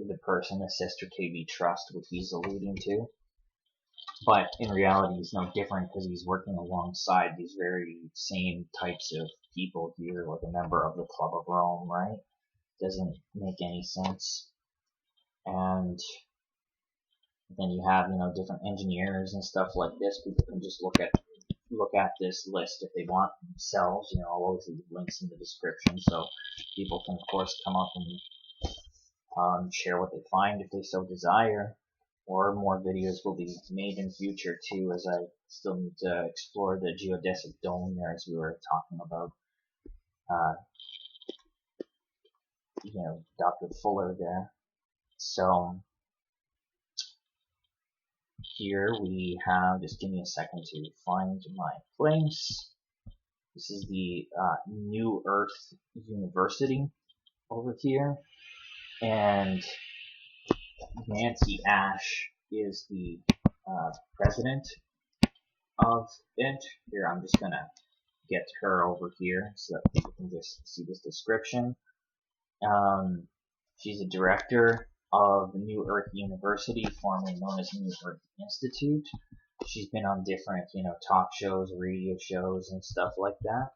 the person, the sister KB Trust, which he's alluding to. But in reality, he's no different because he's working alongside these very same types of people here, like a member of the Club of Rome, right? Doesn't make any sense. And then you have, different engineers and stuff like this. People can just look at this list if they want themselves. I'll always leave links in the description, so people can, of course, come up and share what they find if they so desire. Or more videos will be made in future too, as I still need to explore the geodesic dome there, as we were talking about. Dr. Fuller there. So here we have, just give me a second to find my place. This is the New Earth University over here, and Nancy Ash is the president of it. Here, I'm just gonna get her over here so that people can just see this description. She's a director of the New Earth University, formerly known as New Earth Institute. She's been on different, talk shows, radio shows, and stuff like that.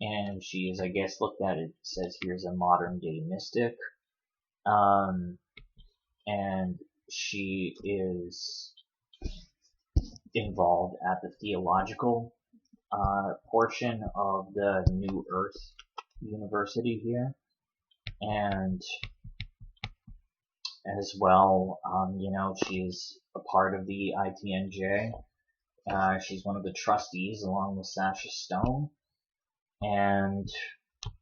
And she is, I guess, looked at it says here's a modern day mystic. And she is involved at the theological portion of the New Earth University here, and as well, she's a part of the ITNJ. She's one of the trustees along with Sacha Stone, and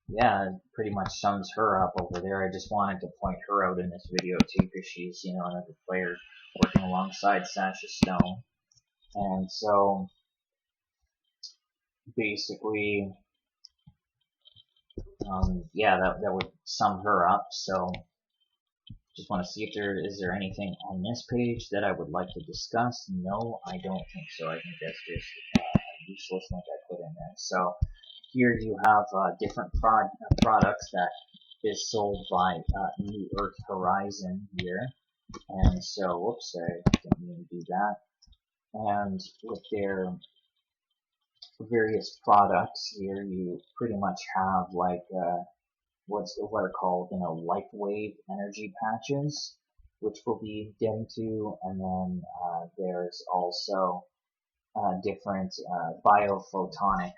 yeah, it pretty much sums her up over there. I just wanted to point her out in this video too, because she's, another player working alongside Sacha Stone. And so, basically, that would sum her up. So, just want to see if is there anything on this page that I would like to discuss. No, I don't think so. I think that's just a useless link I put in there. So, here you have different products that is sold by New Earth Horizon here. And so, whoops, I didn't mean to do that. And with their various products here, you pretty much have like what are called, Lightwave energy patches, which we'll be getting to, and then there's also different Biophotonic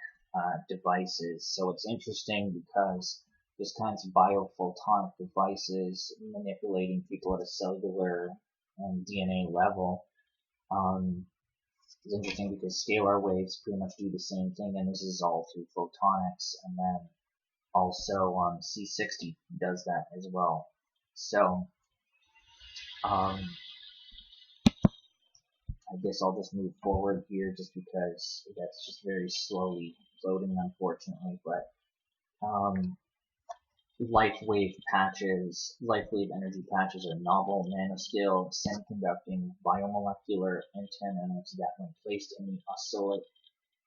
devices. So it's interesting because there's kinds of Biophotonic devices manipulating people at a cellular and DNA level. It's interesting because scalar waves pretty much do the same thing, and this is all through photonics, and then also C60 does that as well. So I guess I'll just move forward here just because that's just very slowly loading, unfortunately. But Lightwave energy patches are novel, nanoscale, semiconducting, biomolecular antennas that, when placed in the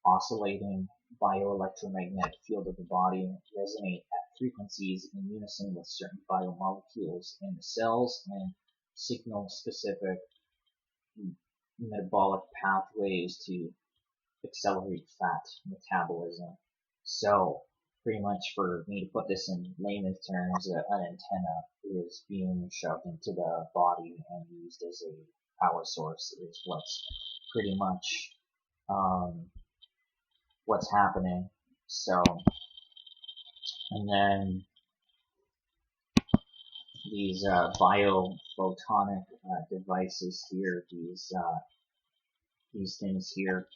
oscillating bioelectromagnetic field of the body, resonate at frequencies in unison with certain biomolecules in the cells and signal specific metabolic pathways to accelerate fat metabolism. So, pretty much for me to put this in layman's terms, an antenna is being shoved into the body and used as a power source is what's pretty much what's happening. So, and then these biophotonic devices here, these things here.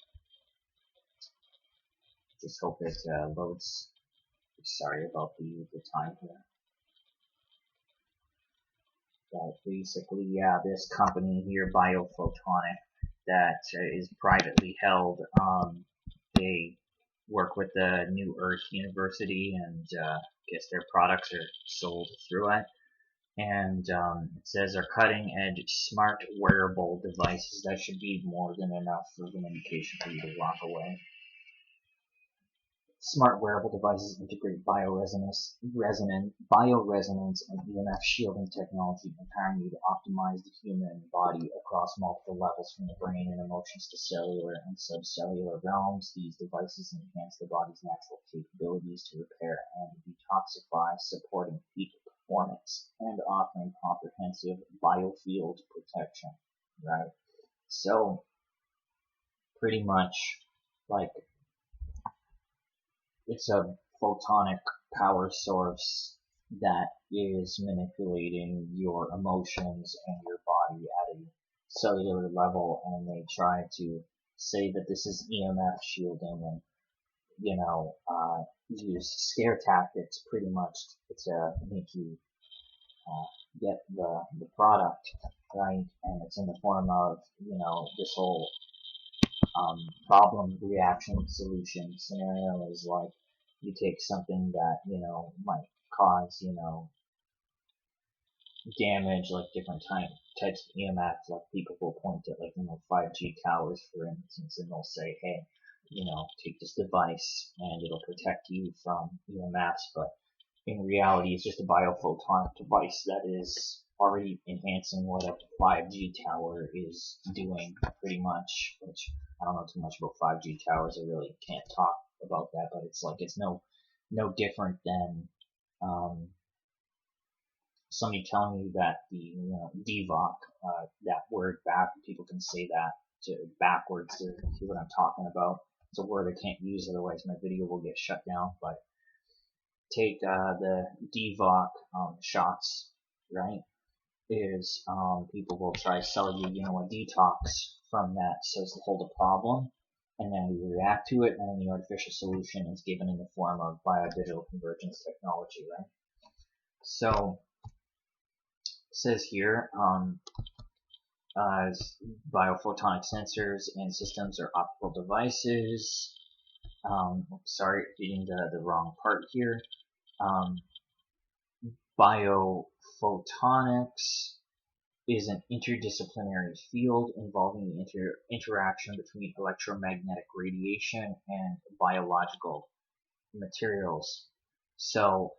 Just hope it loads. Sorry about the time here. But basically, yeah, this company here, Biophotonic, that is privately held. They work with the New Earth University, and I guess their products are sold through it. And it says are cutting edge smart wearable devices. That should be more than enough of an indication for you to walk away. Smart wearable devices integrate bioresonance and EMF shielding technology, empowering you to optimize the human body across multiple levels from the brain and emotions to cellular and subcellular realms. These devices enhance the body's natural capabilities to repair and detoxify, supporting peak performance and offering comprehensive biofield protection. Right? So, pretty much, like, it's a photonic power source that is manipulating your emotions and your body at a cellular level, and they try to say that this is EMF shielding and, use scare tactics pretty much to make you get the product, right? And it's in the form of, this whole problem, reaction, solution scenario is like you take something that, might cause, damage, like different types of EMF, like people will point at, like, 5G towers, for instance, and they'll say, hey, take this device and it'll protect you from EMFs, but in reality, it's just a biophotonic device that is already enhancing what a 5G tower is doing, pretty much, which I don't know too much about 5G towers. I really can't talk about that, but it's like, it's no different than, somebody telling you that the, DVOC, that word back, people can say that backwards to see what I'm talking about. It's a word I can't use, otherwise my video will get shut down, but take the DVOC shots, right? Is people will try to sell you, a detox from that so as to hold a problem, and then we react to it, and then the artificial solution is given in the form of biodigital convergence technology, right? So it says here, biophotonic sensors and systems are optical devices. Sorry, reading the wrong part here. Biophotonics is an interdisciplinary field involving the interaction between electromagnetic radiation and biological materials. So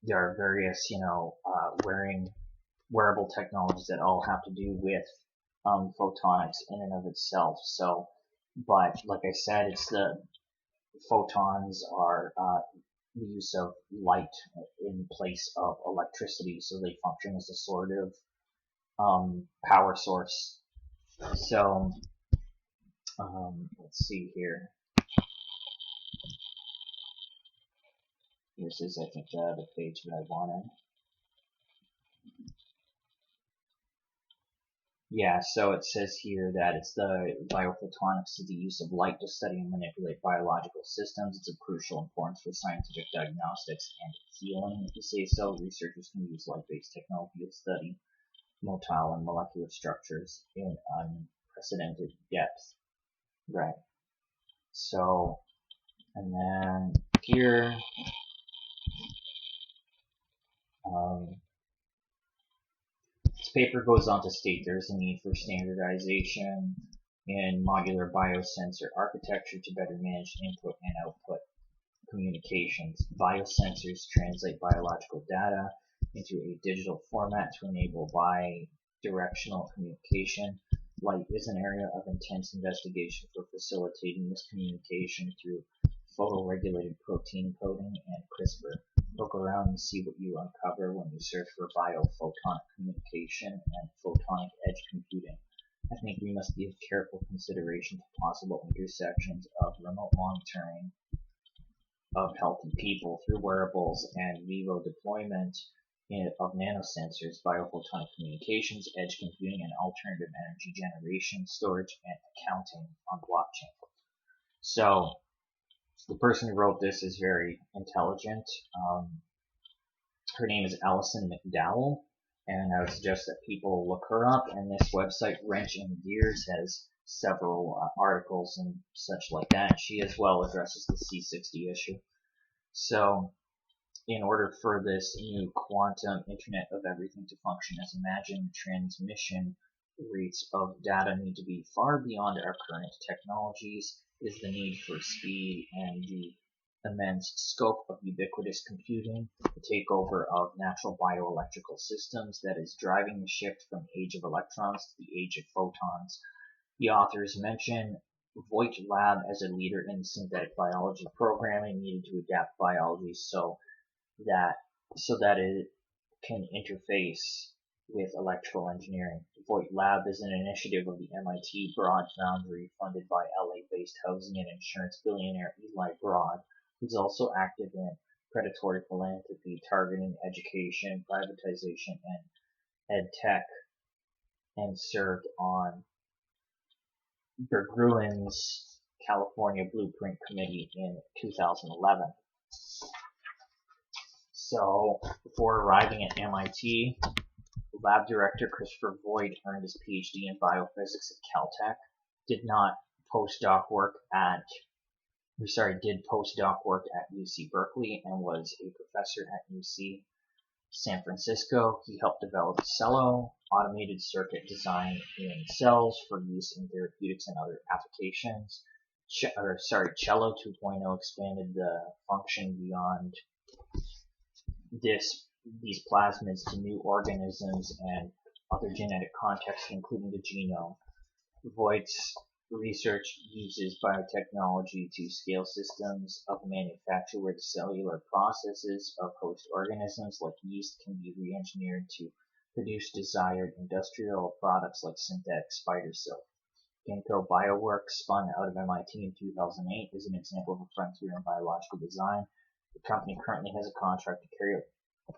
there are various, wearable technologies that all have to do with photonics in and of itself. So, but like I said, it's the photons are the use of light in place of electricity, so they function as a sort of power source. So, let's see here. This is, I think, the page that I wanted. Yeah, so it says here that it's the biophotonics is the use of light to study and manipulate biological systems. It's of crucial importance for scientific diagnostics and healing. If you say so, researchers can use light-based technology to study motile and molecular structures in unprecedented depth. Right. So, and then here, this paper goes on to state there is a need for standardization in modular biosensor architecture to better manage input and output communications. Biosensors translate biological data into a digital format to enable bi-directional communication. Light is an area of intense investigation for facilitating this communication through photoregulated protein coding and CRISPR. Look around and see what you uncover when you search for biophotonic communication and photonic edge computing. I think we must give careful consideration to possible intersections of remote monitoring of healthy people through wearables and vivo deployment of nanosensors, biophotonic communications, edge computing, and alternative energy generation, storage, and accounting on blockchain. So the person who wrote this is very intelligent. Her name is Alison McDowell, and I would suggest that people look her up. And this website, Wrench in Gears, has several articles and such like that. She as well addresses the C60 issue. So in order for this new quantum Internet of Everything to function as imagined, transmission rates of data need to be far beyond our current technologies. Is the need for speed and the immense scope of ubiquitous computing, the takeover of natural bioelectrical systems that is driving the shift from the age of electrons to the age of photons. The authors mention Voigt Lab as a leader in synthetic biology programming needed to adapt biology so that it can interface with electrical engineering. The Voigt Lab is an initiative of the MIT Broad Foundry funded by LA-based housing and insurance billionaire Eli Broad, who's also active in predatory philanthropy targeting education, privatization, and ed tech, and served on Berggrun's California Blueprint Committee in 2011. So, before arriving at MIT, lab director Christopher Voigt earned his PhD in biophysics at Caltech, did postdoc work at UC Berkeley, and was a professor at UC San Francisco. He helped develop Cello, automated circuit design in cells for use in therapeutics and other applications. Cello 2.0 expanded the function beyond these plasmids to new organisms and other genetic contexts, including the genome. Voigt's research uses biotechnology to scale systems of manufacture where the cellular processes of host organisms like yeast can be re-engineered to produce desired industrial products like synthetic spider silk. Ginkgo Bioworks, spun out of MIT in 2008, is an example of a frontier in biological design. The company currently has a contract to carry out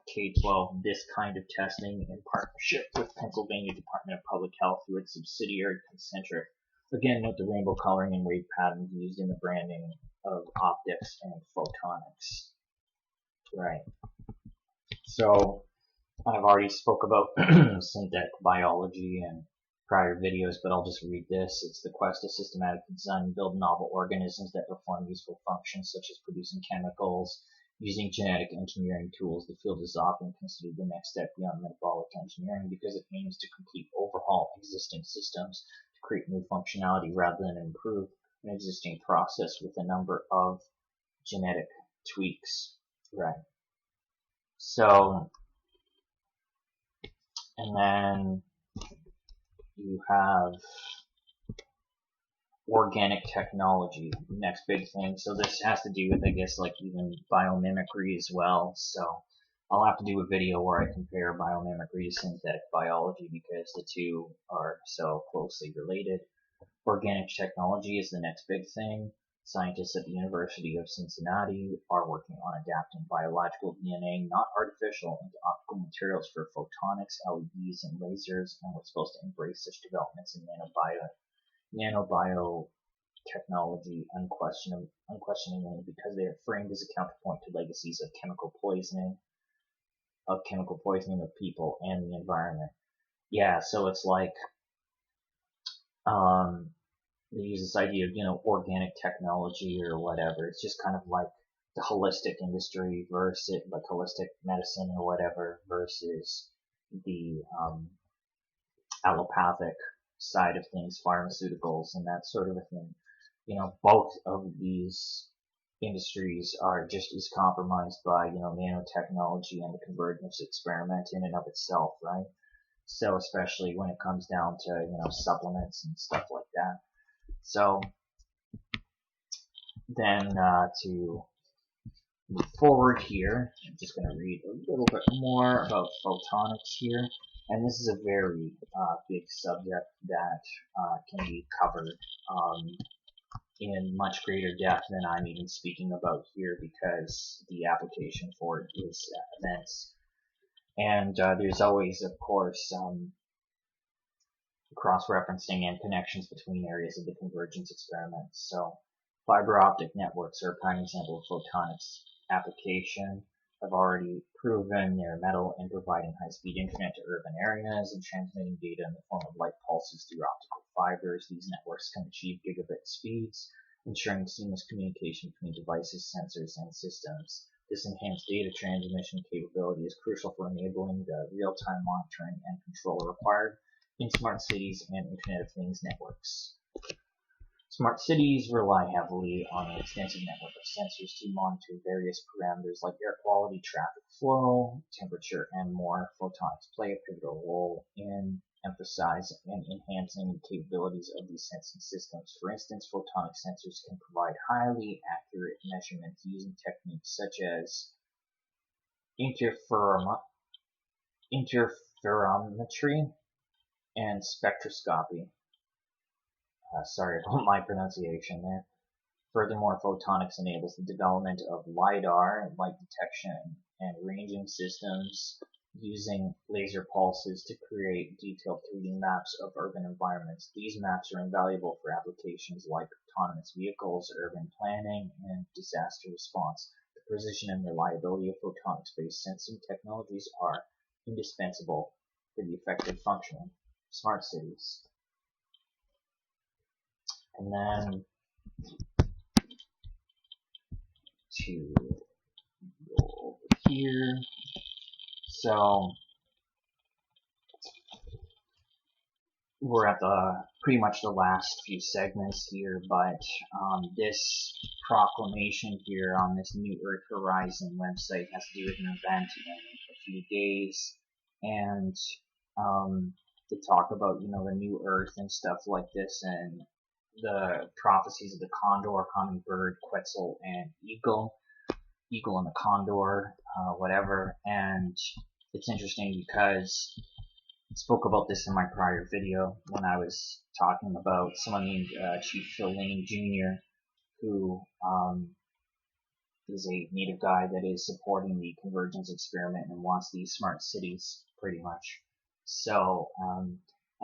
K-12 this kind of testing in partnership with Pennsylvania Department of Public Health through its subsidiary Concentric. Again, note the rainbow coloring and wave patterns used in the branding of optics and photonics. Right. So, I've already spoke about synthetic biology in prior videos, but I'll just read this. It's the quest to systematically design and build novel organisms that perform useful functions such as producing chemicals. Using genetic engineering tools, the field is often considered the next step beyond metabolic engineering because it aims to completely overhaul existing systems to create new functionality rather than improve an existing process with a number of genetic tweaks. Right. So, and then you have organic technology, next big thing. So this has to do with, I guess, like even biomimicry as well. So I'll have to do a video where I compare biomimicry to synthetic biology because the two are so closely related. Organic technology is the next big thing. Scientists at the University of Cincinnati are working on adapting biological DNA, not artificial, into optical materials for photonics, LEDs, and lasers, and we're supposed to embrace such developments in nanobiotechnology unquestioningly because they are framed as a counterpoint to legacies of chemical poisoning of people and the environment. Yeah, so it's like they use this idea of, organic technology or whatever. It's just kind of like the holistic industry versus like holistic medicine or whatever versus the allopathic side of things, pharmaceuticals and that sort of a thing. Both of these industries are just as compromised by, nanotechnology and the convergence experiment in and of itself, right? So especially when it comes down to, supplements and stuff like that. So then to move forward here, I'm just going to read a little bit more about photonics here. And this is a very big subject that can be covered in much greater depth than I'm even speaking about here, because the application for it is immense. And there's always, of course, cross-referencing and connections between areas of the convergence experiment. So fiber optic networks are a prime example of photonics application. Have already proven their mettle in providing high-speed internet to urban areas and transmitting data in the form of light pulses through optical fibers. These networks can achieve gigabit speeds, ensuring seamless communication between devices, sensors, and systems. This enhanced data transmission capability is crucial for enabling the real-time monitoring and control required in smart cities and Internet of Things networks. Smart cities rely heavily on an extensive network of sensors to monitor various parameters like air quality, traffic flow, temperature, and more. Photonics play a pivotal role in emphasizing and enhancing the capabilities of these sensing systems. For instance, photonic sensors can provide highly accurate measurements using techniques such as interferometry and spectroscopy. Sorry about my pronunciation there. Furthermore, photonics enables the development of LiDAR, light detection and ranging systems, using laser pulses to create detailed 3D maps of urban environments. These maps are invaluable for applications like autonomous vehicles, urban planning, and disaster response. The precision and reliability of photonics-based sensing technologies are indispensable for the effective functioning of smart cities. And then to go over here. So we're at pretty much the last few segments here, but this proclamation here on this New Earth Horizon website has to do with an event in a few days, and to talk about, you know, the new Earth and stuff like this, and the prophecies of the condor, hummingbird, quetzal, and eagle and the condor, whatever. And it's interesting because I spoke about this in my prior video when I was talking about someone named Chief Fullerene Jr., who is a native guy that is supporting the convergence experiment and wants these smart cities, pretty much. So, and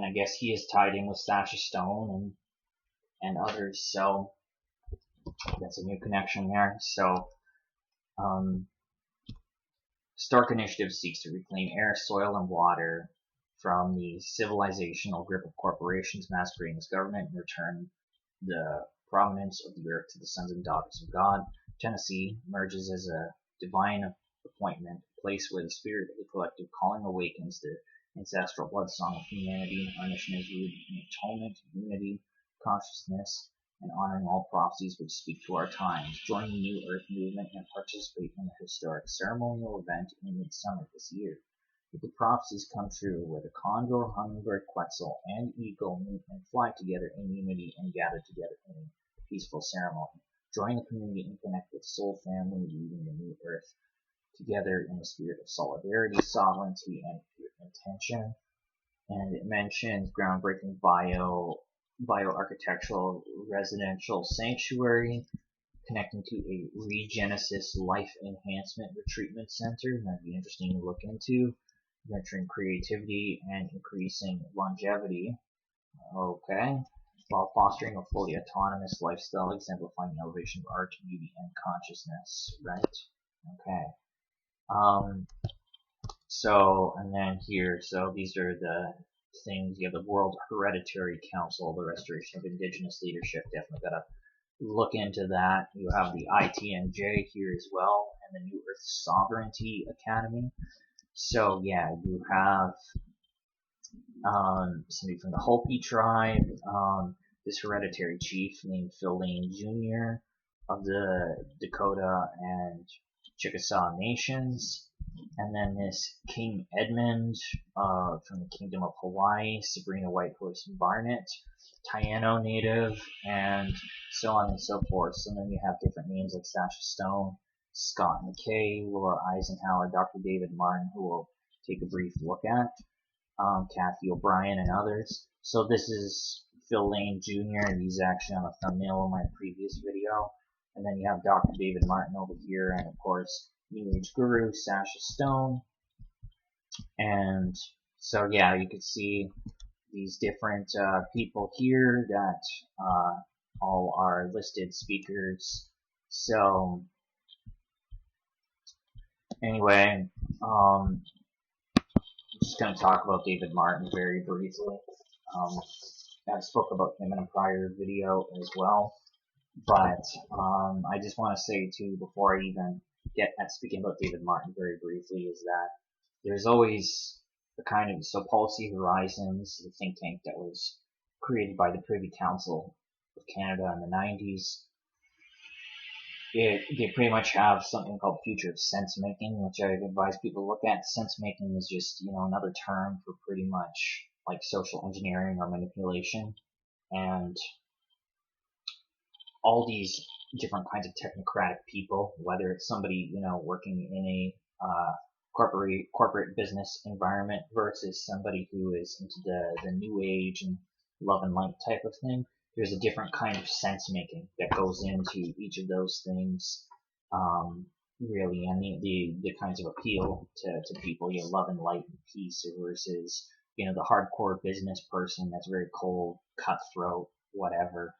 I guess he is tied in with Sacha Stone and others, so that's a new connection there. So, Stark Initiative seeks to reclaim air, soil, and water from the civilizational grip of corporations masquerading as government and return the prominence of the earth to the sons and daughters of God. Tennessee emerges as a divine appointment, a place where the spirit of the collective calling awakens the ancestral blood song of humanity. Our mission is rooted in atonement, unity, consciousness, and honoring all prophecies which speak to our times. Join the New Earth movement and participate in the historic ceremonial event in midsummer this year. If the prophecies come true, where the condor, hummingbird, quetzal, and eagle meet and fly together in unity and gather together in a peaceful ceremony. Join the community and connect with soul family leading the New Earth together in a spirit of solidarity, sovereignty, and pure intention. And it mentions groundbreaking bioarchitectural residential sanctuary connecting to a Regenesis Life Enhancement Retreatment Center. That'd be interesting to look into. Nurturing creativity and increasing longevity. Okay. While fostering a fully autonomous lifestyle, exemplifying the elevation of art, beauty, and consciousness. Right? Okay. So, and then here, so these are the things. You have the World Hereditary Council, the restoration of indigenous leadership. Definitely gotta look into that. You have the ITNJ here as well, and the New Earth Sovereignty Academy. So yeah, you have somebody from the Hopi tribe, this hereditary chief named Fullerene Jr. of the Dakota and Chickasaw nations, and then this King Edmund from the Kingdom of Hawaii, Sabrina Whitehorse Barnett, Taino native, and so on and so forth. So then you have different names like Sasha Stone, Scott McKay, Laura Eisenhower, Dr. David Martin, who we'll take a brief look at, Kathy O'Brien, and others. So this is Phil Lane Jr. He's actually on the thumbnail of my previous video. And then you have Dr. David Martin over here, and of course, New Age Guru, Sasha Stone. And so, yeah, you can see these different people here that all are listed speakers. So, anyway, I'm just going to talk about David Martin very briefly. I spoke about him in a prior video as well. But I just want to say, too, before I even get at speaking about David Martin very briefly, is that there's always the kind of, so Policy Horizons, the think tank that was created by the Privy Council of Canada in the 90s, they pretty much have something called future of sense making, which I advise people to look at. Sense making is just, another term for pretty much like social engineering or manipulation. And all these different kinds of technocratic people, whether it's somebody, working in a corporate business environment versus somebody who is into the new age and love and light type of thing, there's a different kind of sense making that goes into each of those things, really, and the kinds of appeal to people, love and light and peace versus, the hardcore business person that's very cold, cutthroat, whatever.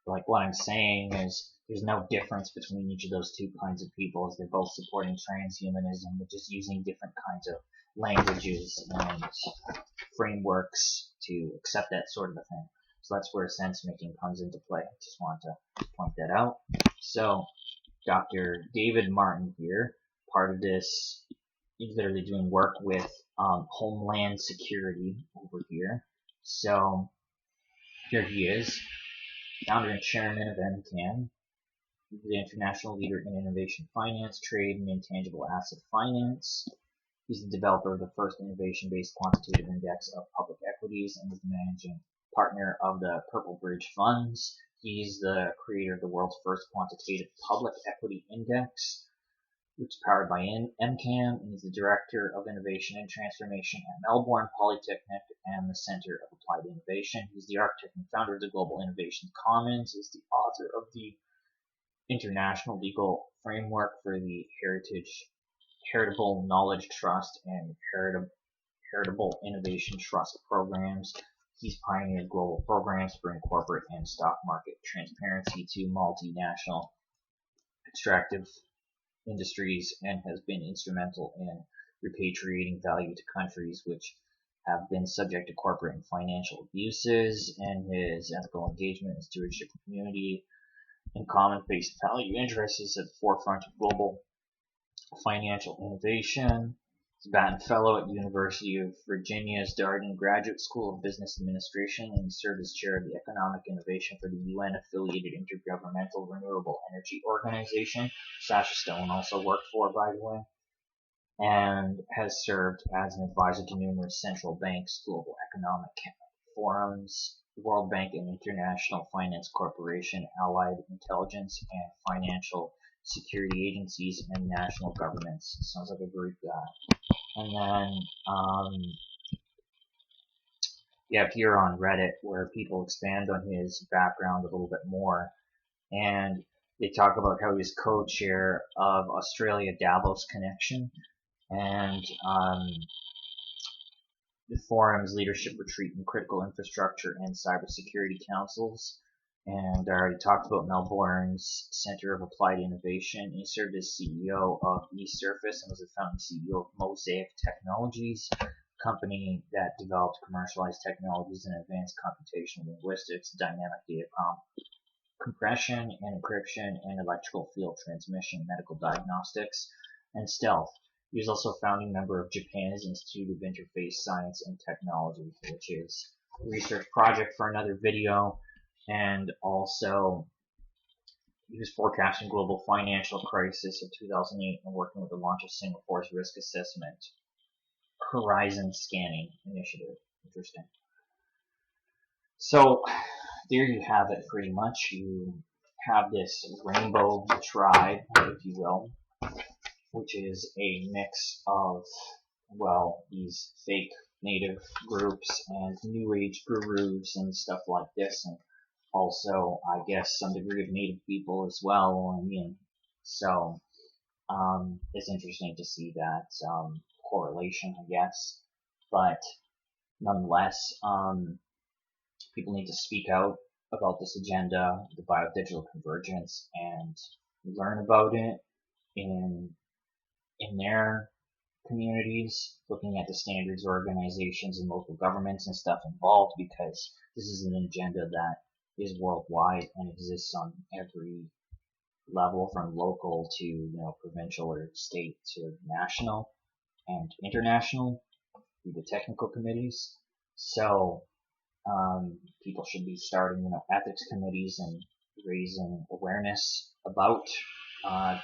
Like, what I'm saying is there's no difference between each of those two kinds of people, as they're both supporting transhumanism, but just using different kinds of languages and frameworks to accept that sort of a thing. So that's where sense making comes into play. Just wanted to point that out. So Dr. David Martin here, part of this, he's literally doing work with Homeland Security over here. So here he is, founder and chairman of MCAN, the international leader in innovation finance, trade, and intangible asset finance. He's the developer of the first innovation-based quantitative index of public equities and is the managing partner of the Purple Bridge Funds. He's the creator of the world's first quantitative public equity index, which is powered by MCAN, and he's the director of innovation and transformation at Melbourne Polytechnic and the Center of Applied Innovation. He's the architect and founder of the Global Innovation Commons. He's the author of the International Legal Framework for the Heritable Knowledge Trust and Heritable Innovation Trust programs. He's pioneered global programs to bring corporate and stock market transparency to multinational extractive industries and has been instrumental in repatriating value to countries which have been subject to corporate and financial abuses, and his ethical engagement and stewardship of community and common-based value interests is at the forefront of global financial innovation. He's a Batten Fellow at the University of Virginia's Darden Graduate School of Business Administration, and he served as chair of the Economic Innovation for the UN-affiliated Intergovernmental Renewable Energy Organization, Sacha Stone also worked for, by the way, and has served as an advisor to numerous central banks, global economic forums, the World Bank and International Finance Corporation, Allied Intelligence and Financial Security Agencies, and national governments. Sounds like a great guy. And then, you have here on Reddit where people expand on his background a little bit more, and they talk about how he's co-chair of Australia Davos Connection and the forum's leadership retreat in critical infrastructure and cybersecurity councils. And I already talked about Melbourne's Center of Applied Innovation. He served as CEO of eSurface and was the founding CEO of Mosaic Technologies, a company that developed commercialized technologies in advanced computational linguistics, dynamic data compression and encryption, and electrical field transmission, medical diagnostics, and stealth. He was also a founding member of Japan's Institute of Interface Science and Technology, which is a research project for another video. And also, he was forecasting global financial crisis of 2008 and working with the launch of Singapore's risk assessment horizon scanning initiative. Interesting. So, there you have it pretty much. You have this rainbow tribe, if you will, which is a mix of, well, these fake native groups and new age gurus and stuff like this, and also, I guess, some degree of native people as well. I mean, so it's interesting to see that correlation, I guess. But nonetheless, people need to speak out about this agenda, the biodigital convergence, and learn about it in their communities, looking at the standards organizations and local governments and stuff involved, because this is an agenda that is worldwide and exists on every level, from local to provincial or state to national and international through the technical committees. So people should be starting ethics committees and raising awareness about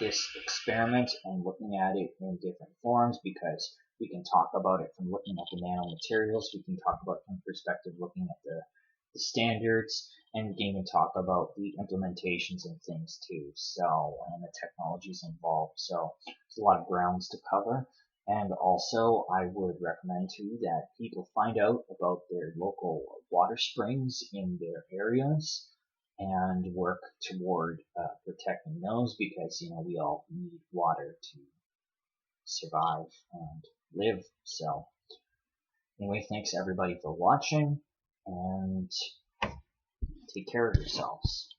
this experiment and looking at it in different forms, because we can talk about it from looking at the nanomaterials, we can talk about it from perspective looking at the standards, and we can even talk about the implementations and things too, so, and the technologies involved. So there's a lot of grounds to cover. And also, I would recommend to you that people find out about their local water springs in their areas and work toward protecting those, because we all need water to survive and live. So anyway, thanks everybody for watching, and take care of yourselves.